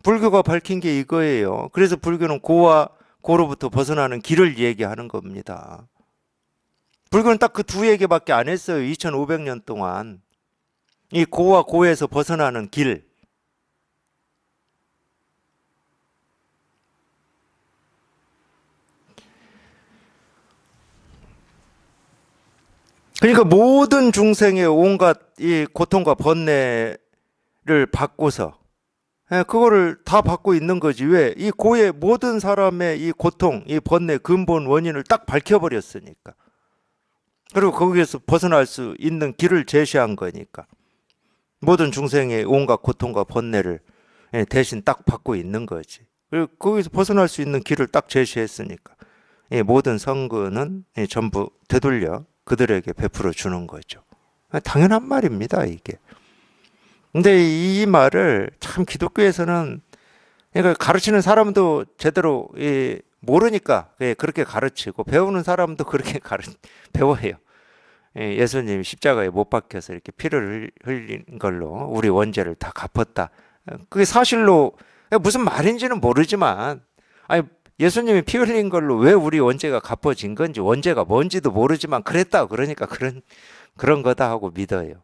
불교가 밝힌 게 이거예요. 그래서 불교는 고와 고로부터 벗어나는 길을 얘기하는 겁니다. 불교는 딱 그 두 얘기밖에 안 했어요. 2500년 동안. 이 고와 고에서 벗어나는 길. 그러니까 모든 중생의 온갖 이 고통과 번뇌를 받고서 그거를 다 받고 있는 거지. 왜? 이 고의 모든 사람의 이 고통, 이 번뇌 근본 원인을 딱 밝혀버렸으니까. 그리고 거기에서 벗어날 수 있는 길을 제시한 거니까. 모든 중생의 온갖 고통과 번뇌를 대신 딱 받고 있는 거지. 그리고 거기서 벗어날 수 있는 길을 딱 제시했으니까. 모든 선근은 전부 되돌려 그들에게 베풀어 주는 거죠. 당연한 말입니다, 이게. 근데 이 말을 참 기독교에서는 그러니까 가르치는 사람도 제대로 모르니까 그렇게 가르치고 배우는 사람도 그렇게 배워요. 예수님이 십자가에 못 박혀서 이렇게 피를 흘린 걸로 우리 원죄를 다 갚았다. 그게 사실로 무슨 말인지는 모르지만 아니 예수님이 피 흘린 걸로 왜 우리 원죄가 갚아진 건지 원죄가 뭔지도 모르지만 그랬다 그러니까 그런 거다 하고 믿어요.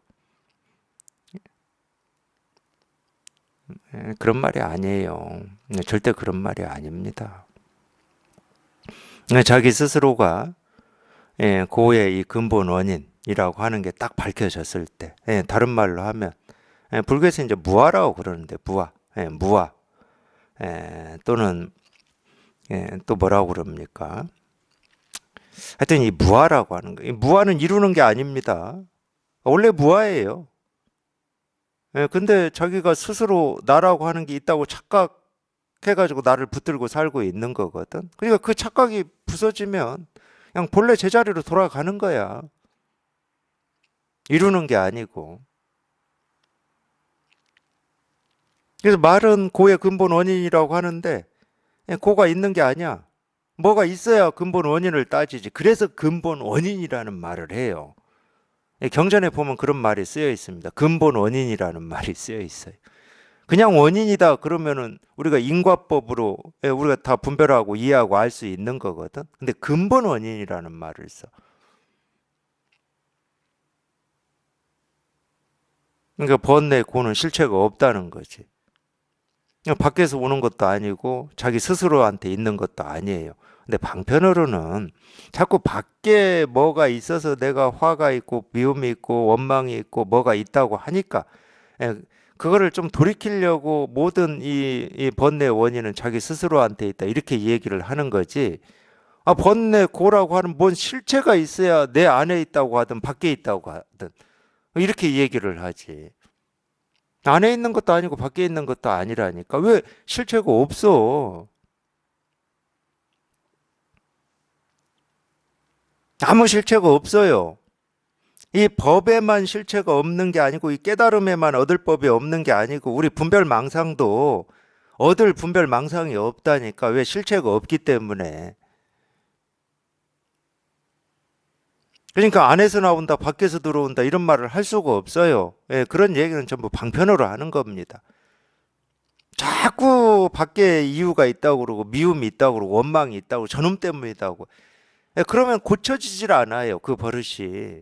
그런 말이 아니에요. 절대 그런 말이 아닙니다. 자기 스스로가 고의 이 근본 원인이라고 하는 게 딱 밝혀졌을 때, 다른 말로 하면 불교에서 이제 무아라고 그러는데 무아, 또는 또 뭐라고 그럽니까? 하여튼 이 무아라고 하는 거, 이 무아는 이루는 게 아닙니다. 원래 무아예요. 근데 자기가 스스로 나라고 하는 게 있다고 착각해가지고 나를 붙들고 살고 있는 거거든. 그러니까 그 착각이 부서지면 그냥 본래 제자리로 돌아가는 거야. 이루는 게 아니고. 그래서 말은 고의 근본 원인이라고 하는데 고가 있는 게 아니야. 뭐가 있어야 근본 원인을 따지지. 그래서 근본 원인이라는 말을 해요. 경전에 보면 그런 말이 쓰여 있습니다. 근본 원인이라는 말이 쓰여 있어요. 그냥 원인이다 그러면은 우리가 인과법으로 우리가 다 분별하고 이해하고 알 수 있는 거거든. 근데 근본 원인이라는 말을 써. 그러니까 번뇌 고는 실체가 없다는 거지. 밖에서 오는 것도 아니고 자기 스스로한테 있는 것도 아니에요. 근데 방편으로는 자꾸 밖에 뭐가 있어서 내가 화가 있고 미움이 있고 원망이 있고 뭐가 있다고 하니까 예, 그거를 좀 돌이키려고 모든 이 번뇌의 원인은 자기 스스로한테 있다 이렇게 얘기를 하는 거지. 아, 번뇌 고라고 하는 뭔 실체가 있어야 내 안에 있다고 하든 밖에 있다고 하든 이렇게 얘기를 하지. 안에 있는 것도 아니고 밖에 있는 것도 아니라니까. 왜 실체가 없어? 아무 실체가 없어요. 이 법에만 실체가 없는 게 아니고 이 깨달음에만 얻을 법이 없는 게 아니고 우리 분별망상도 얻을 분별망상이 없다니까. 왜 실체가 없기 때문에. 그러니까 안에서 나온다, 밖에서 들어온다 이런 말을 할 수가 없어요. 예, 그런 얘기는 전부 방편으로 하는 겁니다. 자꾸 밖에 이유가 있다고 그러고 미움이 있다고 그러고 원망이 있다고 저놈 때문이다고. 예, 그러면 고쳐지질 않아요. 그 버릇이.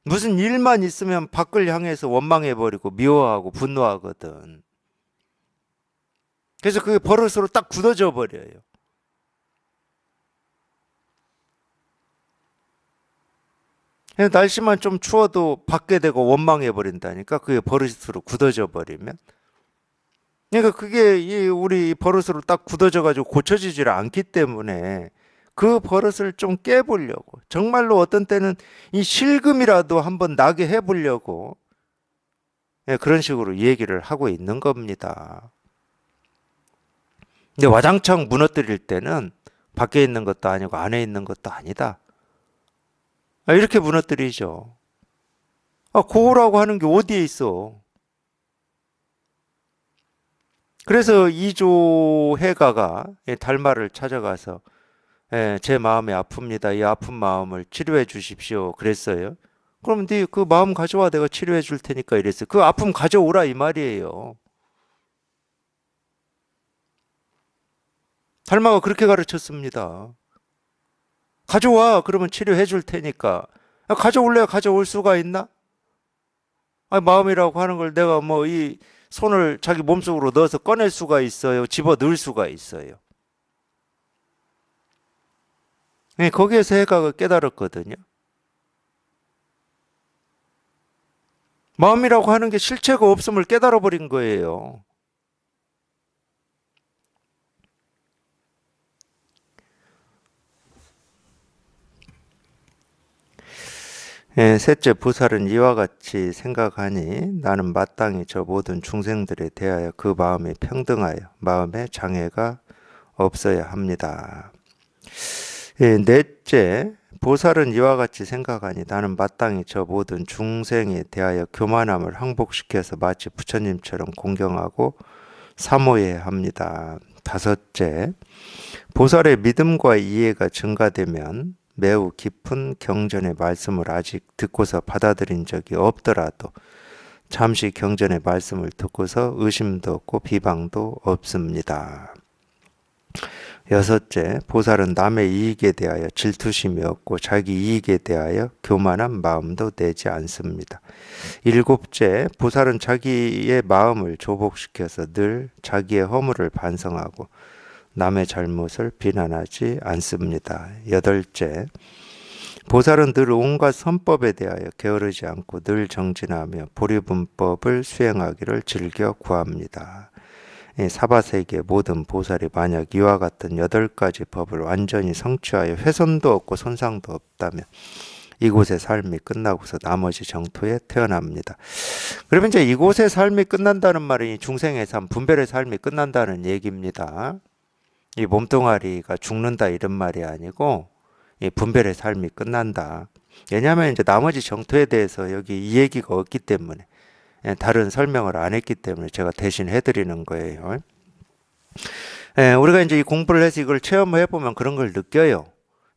무슨 일만 있으면 밖을 향해서 원망해버리고 미워하고 분노하거든. 그래서 그 버릇으로 딱 굳어져 버려요. 날씨만 좀 추워도 밖에 대고 원망해버린다니까. 그게 버릇으로 굳어져 버리면. 그러니까 그게 우리 버릇으로 딱 굳어져 가지고 고쳐지질 않기 때문에 그 버릇을 좀 깨보려고 정말로 어떤 때는 이 실금이라도 한번 나게 해보려고 그런 식으로 얘기를 하고 있는 겁니다. 근데 와장창 무너뜨릴 때는 밖에 있는 것도 아니고 안에 있는 것도 아니다. 이렇게 무너뜨리죠. 고우라고 하는 게 어디에 있어? 그래서 이조해가가 달마를 찾아가서 제 마음이 아픕니다. 이 아픈 마음을 치료해 주십시오. 그랬어요. 그럼 네 그 마음 가져와 내가 치료해 줄 테니까 이랬어요. 그 아픔 가져오라 이 말이에요. 달마가 그렇게 가르쳤습니다. 가져와 그러면 치료해 줄 테니까. 가져올래야 가져올 수가 있나? 마음이라고 하는 걸 내가 뭐 이 손을 자기 몸속으로 넣어서 꺼낼 수가 있어요. 집어 넣을 수가 있어요. 거기에서 해가 깨달았거든요. 마음이라고 하는 게 실체가 없음을 깨달아 버린 거예요. 셋째, 보살은 이와 같이 생각하니 나는 마땅히 저 모든 중생들에 대하여 그 마음이 평등하여 마음에 장애가 없어야 합니다. 넷째, 보살은 이와 같이 생각하니 나는 마땅히 저 모든 중생에 대하여 교만함을 항복시켜서 마치 부처님처럼 공경하고 사모해야 합니다. 다섯째, 보살의 믿음과 이해가 증가되면 매우 깊은 경전의 말씀을 아직 듣고서 받아들인 적이 없더라도 잠시 경전의 말씀을 듣고서 의심도 없고 비방도 없습니다. 여섯째, 보살은 남의 이익에 대하여 질투심이 없고 자기 이익에 대하여 교만한 마음도 내지 않습니다. 일곱째, 보살은 자기의 마음을 조복시켜서 늘 자기의 허물을 반성하고 남의 잘못을 비난하지 않습니다. 여덟째, 보살은 늘 온갖 선법에 대하여 게으르지 않고 늘 정진하며 보리분법을 수행하기를 즐겨 구합니다. 사바세계 모든 보살이 만약 이와 같은 8가지 법을 완전히 성취하여 훼손도 없고 손상도 없다면 이곳의 삶이 끝나고서 나머지 정토에 태어납니다. 그러면 이제 이곳의 삶이 끝난다는 말은 중생의 삶, 분별의 삶이 끝난다는 얘기입니다. 이 몸뚱아리가 죽는다 이런 말이 아니고 이 분별의 삶이 끝난다. 왜냐하면 이제 나머지 정토에 대해서 여기 이 얘기가 없기 때문에 다른 설명을 안 했기 때문에 제가 대신 해드리는 거예요. 우리가 이제 이 공부를 해서 이걸 체험해 보면 그런 걸 느껴요.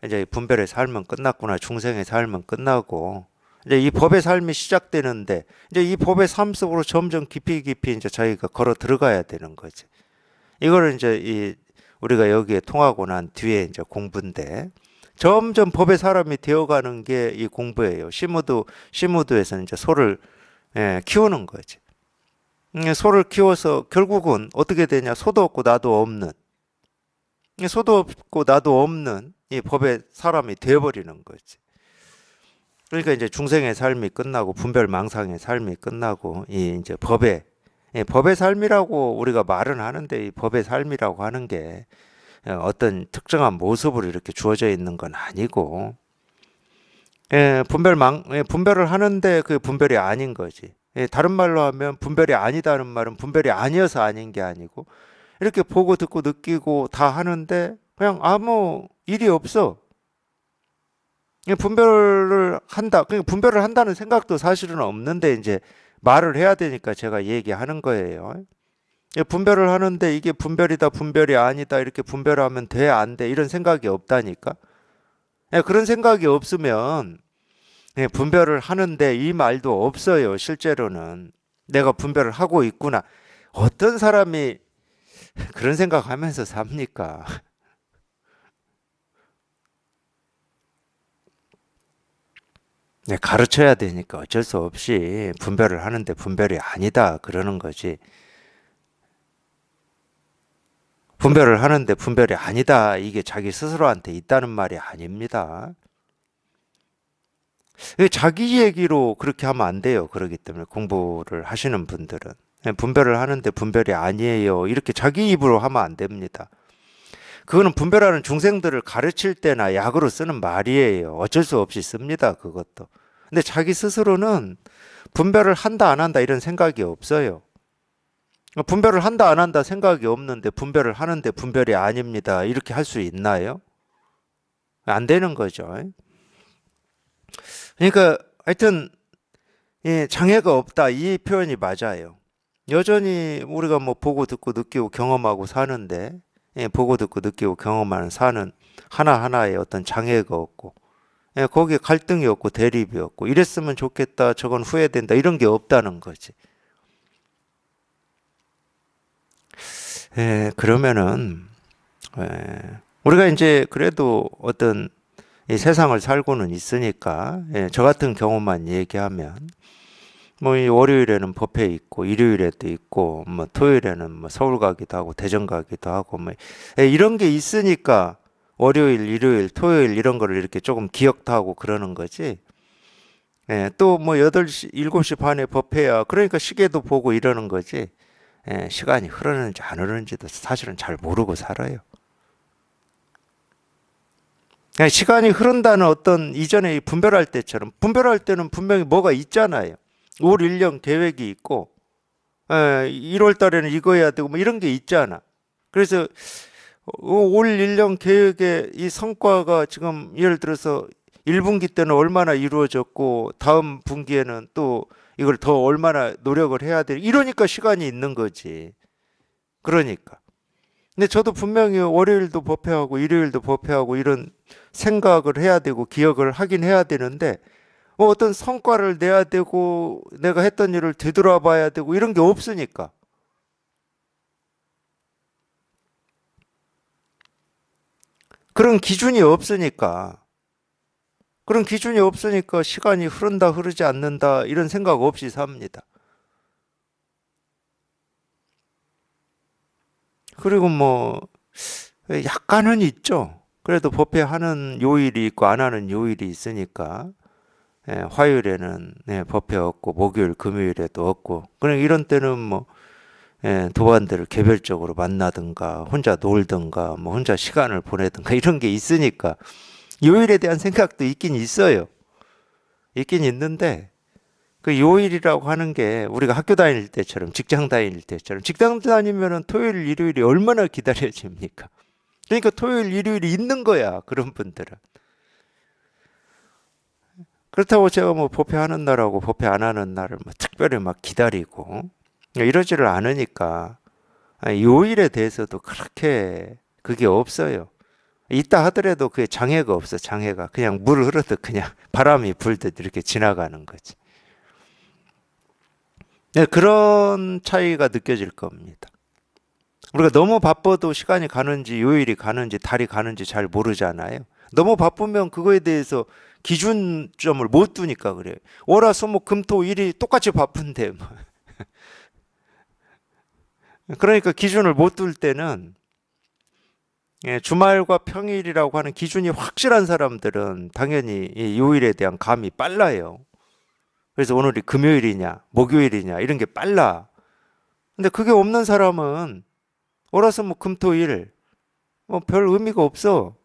이제 분별의 삶은 끝났구나. 중생의 삶은 끝나고 이제 이 법의 삶이 시작되는데 이제 이 법의 삶 속으로 점점 깊이 이제 저희가 걸어 들어가야 되는 거지. 이거를 이제 우리가 여기에 통하고 난 뒤에 이제 공부인데 점점 법의 사람이 되어가는 게 이 공부예요. 시무도에서는 이제 소를 키우는 거지. 소를 키워서 결국은 어떻게 되냐? 소도 없고 나도 없는, 소도 없고 나도 없는 이 법의 사람이 되어버리는 거지. 그러니까 이제 중생의 삶이 끝나고 분별망상의 삶이 끝나고 이 이제 법의 삶이라고 우리가 말은 하는데, 이 법의 삶이라고 하는 게 어떤 특정한 모습으로 이렇게 주어져 있는 건 아니고, 분별을 하는데 그 분별이 아닌 거지. 다른 말로 하면 분별이 아니다는 말은 분별이 아니어서 아닌 게 아니고, 이렇게 보고 듣고 느끼고 다 하는데 그냥 아무 일이 없어. 분별을 한다. 그러니까 분별을 한다는 생각도 사실은 없는데 이제 말을 해야 되니까 제가 얘기하는 거예요. 분별을 하는데 이게 분별이다, 분별이 아니다, 이렇게 분별하면 돼, 안 돼, 이런 생각이 없다니까. 그런 생각이 없으면 분별을 하는데 이 말도 없어요. 실제로는 내가 분별을 하고 있구나. 어떤 사람이 그런 생각하면서 삽니까? 가르쳐야 되니까 어쩔 수 없이 분별을 하는데 분별이 아니다 그러는 거지. 분별을 하는데 분별이 아니다, 이게 자기 스스로한테 있다는 말이 아닙니다. 자기 얘기로 그렇게 하면 안 돼요. 그렇기 때문에 공부를 하시는 분들은 분별을 하는데 분별이 아니에요, 이렇게 자기 입으로 하면 안 됩니다. 그거는 분별하는 중생들을 가르칠 때나 약으로 쓰는 말이에요. 어쩔 수 없이 씁니다, 그것도. 근데 자기 스스로는 분별을 한다 안 한다 이런 생각이 없어요. 분별을 한다 안 한다 생각이 없는데 분별을 하는데 분별이 아닙니다, 이렇게 할 수 있나요? 안 되는 거죠. 그러니까 하여튼 장애가 없다, 이 표현이 맞아요. 여전히 우리가 뭐 보고 듣고 느끼고 경험하고 사는데, 보고 듣고 느끼고 경험하는 사는 하나하나에 어떤 장애가 없고, 거기에 갈등이 없고 대립이 없고, 이랬으면 좋겠다, 저건 후회된다, 이런 게 없다는 거지. 그러면은 우리가 이제 그래도 어떤 이 세상을 살고는 있으니까, 저 같은 경우만 얘기하면 뭐 이 월요일에는 법회 있고 일요일에도 있고 뭐 토요일에는 뭐 서울 가기도 하고 대전 가기도 하고 뭐 이런 게 있으니까 월요일, 일요일, 토요일 이런 거를 이렇게 조금 기억도 하고 그러는 거지. 또 뭐 8시, 7시 반에 법회야, 그러니까 시계도 보고 이러는 거지. 시간이 흐르는지 안 흐르는지도 사실은 잘 모르고 살아요. 시간이 흐른다는 어떤 이전에 분별할 때처럼, 분별할 때는 분명히 뭐가 있잖아요. 올 1년 계획이 있고, 1월 달에는 이거 해야 되고 뭐 이런 게 있잖아. 그래서 올 1년 계획의 이 성과가 지금 예를 들어서 1분기 때는 얼마나 이루어졌고 다음 분기에는 또 이걸 더 얼마나 노력을 해야 돼, 이러니까 시간이 있는 거지. 그러니까. 근데 저도 분명히 월요일도 법회하고 일요일도 법회하고 이런 생각을 해야 되고 기억을 하긴 해야 되는데, 어떤 성과를 내야 되고 내가 했던 일을 되돌아봐야 되고 이런 게 없으니까. 그런 기준이 없으니까. 그런 기준이 없으니까 시간이 흐른다 흐르지 않는다 이런 생각 없이 삽니다. 그리고 뭐 약간은 있죠. 그래도 법회하는 요일이 있고 안 하는 요일이 있으니까, 화요일에는 법회 없고 목요일 금요일에도 없고, 그냥 이런 때는 뭐 도반들을 개별적으로 만나든가 혼자 놀든가 뭐 혼자 시간을 보내든가 이런 게 있으니까 요일에 대한 생각도 있긴 있어요. 있긴 있는데, 그 요일이라고 하는 게 우리가 학교 다닐 때처럼 직장 다닐 때처럼, 직장 다니면은 토요일 일요일이 얼마나 기다려집니까? 그러니까 토요일 일요일이 있는 거야, 그런 분들은. 그렇다고 제가 뭐 법회하는 날하고 법회 안 하는 날을 뭐 특별히 막 기다리고 이러지를 않으니까 요일에 대해서도 그렇게 그게 없어요. 있다 하더라도 그게 장애가 없어. 장애가 그냥 물 흐르듯 그냥 바람이 불듯 이렇게 지나가는 거지. 그런 차이가 느껴질 겁니다. 우리가 너무 바빠도 시간이 가는지 요일이 가는지 달이 가는지 잘 모르잖아요. 너무 바쁘면 그거에 대해서 기준점을 못 두니까 그래요. 월화수목 금토 일이 똑같이 바쁜데 뭐. 그러니까 기준을 못 둘 때는 주말과 평일이라고 하는 기준이 확실한 사람들은 당연히 이 요일에 대한 감이 빨라요. 그래서 오늘이 금요일이냐, 목요일이냐 이런 게 빨라. 근데 그게 없는 사람은 월화수 목 금토일 뭐 별 의미가 없어.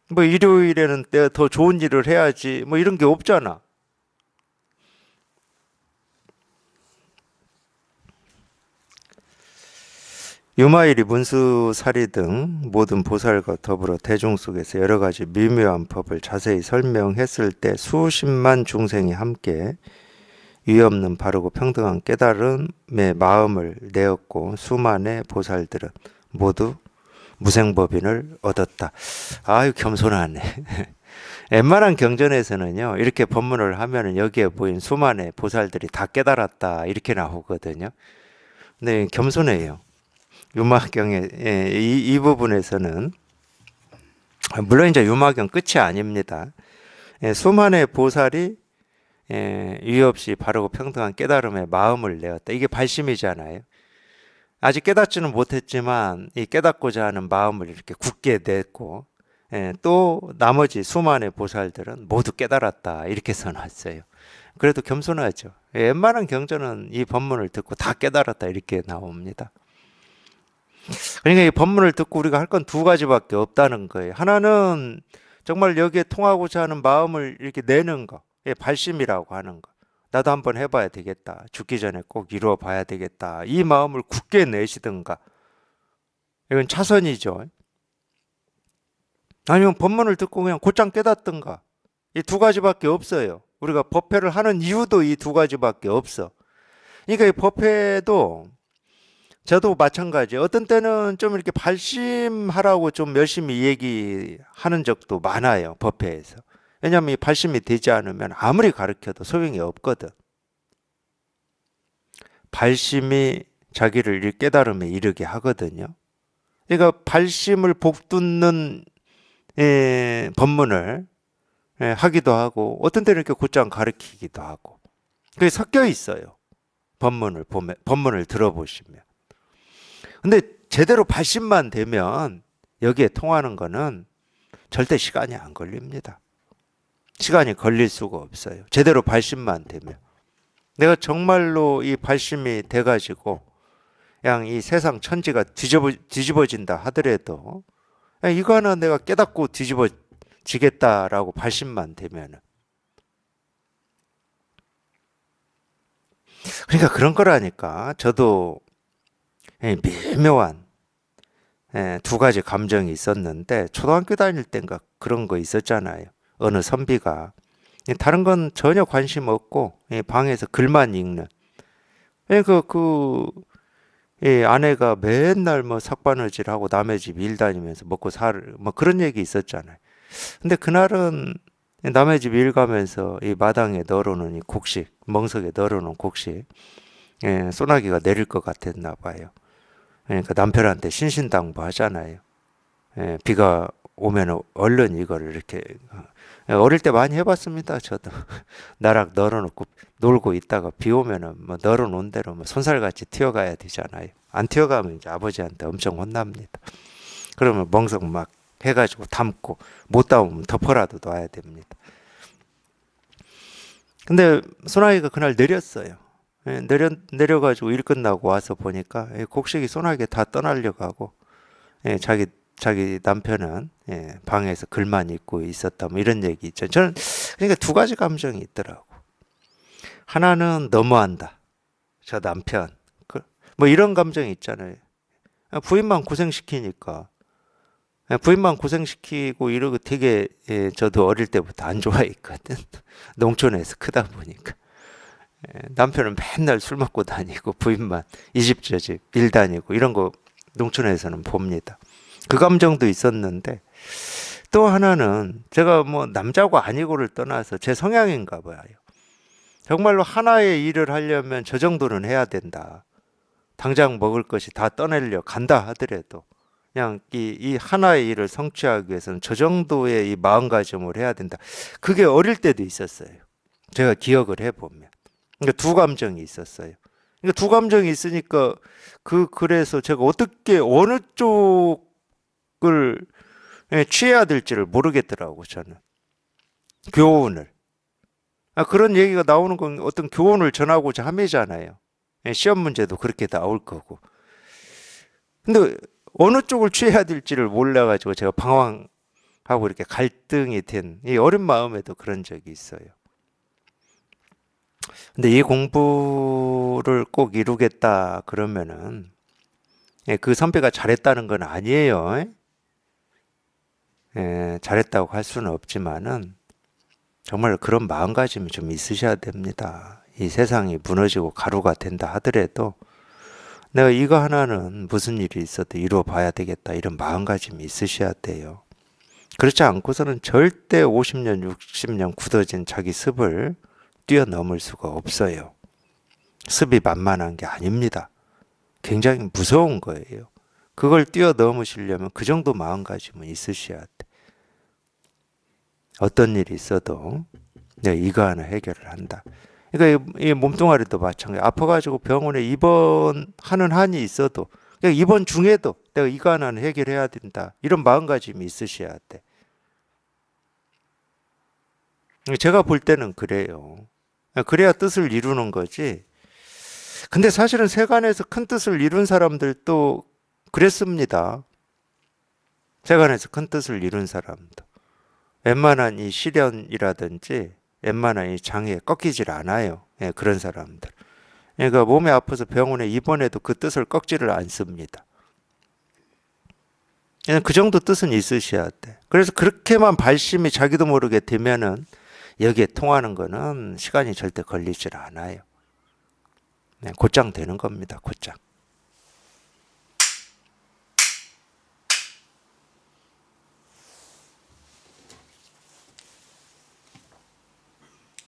뭐 일요일에는 내가 더 좋은 일을 해야지 뭐 이런 게 없잖아. 유마일이 문수사리 등 모든 보살과 더불어 대중 속에서 여러 가지 미묘한 법을 자세히 설명했을 때 수십만 중생이 함께 위없는 바르고 평등한 깨달음의 마음을 내었고 수만의 보살들은 모두 무생법인을 얻었다. 아유 겸손하네. 웬만한 경전에서는요 이렇게 법문을 하면은 여기에 보인 수만의 보살들이 다 깨달았다 이렇게 나오거든요. 근데 겸손해요. 유마경의 이 부분에서는 물론 이제 유마경 끝이 아닙니다. 수만의 보살이 유의 없이 바르고 평등한 깨달음의 마음을 내었다. 이게 발심이잖아요. 아직 깨닫지는 못했지만 이 깨닫고자 하는 마음을 이렇게 굳게 냈고 또 나머지 수만의 보살들은 모두 깨달았다 이렇게 써놨어요. 그래도 겸손하죠. 웬만한 경전은 이 법문을 듣고 다 깨달았다 이렇게 나옵니다. 그러니까 이 법문을 듣고 우리가 할 건 두 가지밖에 없다는 거예요. 하나는 정말 여기에 통하고자 하는 마음을 이렇게 내는 거, 발심이라고 하는 거. 나도 한번 해봐야 되겠다. 죽기 전에 꼭 이루어 봐야 되겠다. 이 마음을 굳게 내시든가. 이건 차선이죠. 아니면 법문을 듣고 그냥 곧장 깨닫든가. 이 두 가지밖에 없어요. 우리가 법회를 하는 이유도 이 두 가지밖에 없어. 그러니까 이 법회도 저도 마찬가지. 어떤 때는 좀 이렇게 발심하라고 좀 열심히 얘기하는 적도 많아요. 법회에서. 왜냐하면 이 발심이 되지 않으면 아무리 가르쳐도 소용이 없거든. 발심이 자기를 이 깨달음에 이르게 하거든요. 그러니까 발심을 복돋는 법문을 하기도 하고 어떤 때는 이렇게 곧장 가르치기도 하고 그게 섞여 있어요. 법문을 보면 법문을 들어보시면. 근데 제대로 발심만 되면 여기에 통하는 거는 절대 시간이 안 걸립니다. 시간이 걸릴 수가 없어요. 제대로 발심만 되면. 내가 정말로 이 발심이 돼가지고 그냥 이 세상 천지가 뒤집어진다 하더라도 이거 하나 내가 깨닫고 뒤집어지겠다라고 발심만 되면 그러니까 그런 거라니까. 저도 미묘한 두 가지 감정이 있었는데 초등학교 다닐 땐가 그런 거 있었잖아요. 어느 선비가 다른 건 전혀 관심 없고 방에서 글만 읽는 아내가 맨날 뭐 삭바느질하고 남의 집 일 다니면서 먹고 살 뭐 그런 얘기 있었잖아요. 근데 그날은 남의 집 일 가면서 이 마당에 널어놓은 이 곡식 멍석에 널어놓은 곡식 소나기가 내릴 것 같았나 봐요. 그러니까 남편한테 신신당부 하잖아요. 비가 오면 얼른 이거를 이렇게 어릴 때 많이 해봤습니다. 저도 나락 널어놓고 놀고 있다가 비 오면은 뭐 널어놓은 대로 뭐 손살같이 튀어가야 되잖아요. 안 튀어가면 이제 아버지한테 엄청 혼납니다. 그러면 멍석 막 해가지고 담고 못 담으면 덮어라도 놔야 됩니다. 근데 소나기가 그날 내렸어요. 내려가지고 일 끝나고 와서 보니까 곡식이 소나기에 다 떠나려고 하고 자기 남편은 방에서 글만 읽고 있었다 뭐 이런 얘기 있죠. 저는 그러니까 두 가지 감정이 있더라고. 하나는 너무한다. 저 남편 뭐 이런 감정이 있잖아요. 부인만 고생시키니까 부인만 고생시키고 이러고 되게 저도 어릴 때부터 안 좋아했거든. 농촌에서 크다 보니까. 남편은 맨날 술 먹고 다니고 부인만 이 집 저 집 일 다니고 이런 거 농촌에서는 봅니다. 그 감정도 있었는데 또 하나는 제가 뭐 남자고 아니고를 떠나서 제 성향인가 봐요. 정말로 하나의 일을 하려면 저 정도는 해야 된다. 당장 먹을 것이 다 떠내려 간다 하더라도 그냥 이 하나의 일을 성취하기 위해서는 저 정도의 이 마음가짐을 해야 된다. 그게 어릴 때도 있었어요. 제가 기억을 해보면. 그러니까 두 감정이 있었어요. 그러니까 두 감정이 있으니까 그래서 제가 어떻게 어느 쪽을 취해야 될지를 모르겠더라고 저는. 교훈을. 그런 얘기가 나오는 건 어떤 교훈을 전하고자 함이잖아요. 시험 문제도 그렇게 나올 거고. 근데 어느 쪽을 취해야 될지를 몰라가지고 제가 방황하고 이렇게 갈등이 된 이 어린 마음에도 그런 적이 있어요. 근데 이 공부를 꼭 이루겠다 그러면은 그 선배가 잘했다는 건 아니에요. 잘했다고 할 수는 없지만은 정말 그런 마음가짐이 좀 있으셔야 됩니다. 이 세상이 무너지고 가루가 된다 하더라도 내가 이거 하나는 무슨 일이 있어도 이루어 봐야 되겠다 이런 마음가짐이 있으셔야 돼요. 그렇지 않고서는 절대 50년, 60년 굳어진 자기 습을 뛰어넘을 수가 없어요. 습이 만만한 게 아닙니다. 굉장히 무서운 거예요. 그걸 뛰어넘으시려면 그 정도 마음가짐은 있으셔야 돼. 어떤 일이 있어도 내가 이거 하나 해결을 한다. 그러니까 이 몸뚱아리도 마찬가지. 아파가지고 병원에 입원하는 한이 있어도 그냥 입원 중에도 내가 이거 하나는 해결해야 된다. 이런 마음가짐이 있으셔야 돼. 제가 볼 때는 그래요. 그래야 뜻을 이루는 거지. 근데 사실은 세간에서 큰 뜻을 이룬 사람들도 그랬습니다. 세간에서 큰 뜻을 이룬 사람도. 웬만한 이 시련이라든지 웬만한 이 장애에 꺾이질 않아요. 그런 사람들. 그러니까 몸이 아파서 병원에 입원해도 그 뜻을 꺾지를 않습니다. 그냥 그 정도 뜻은 있으셔야 돼. 그래서 그렇게만 발심이 자기도 모르게 되면은 여기에 통하는 거는 시간이 절대 걸리질 않아요. 곧장 되는 겁니다. 곧장.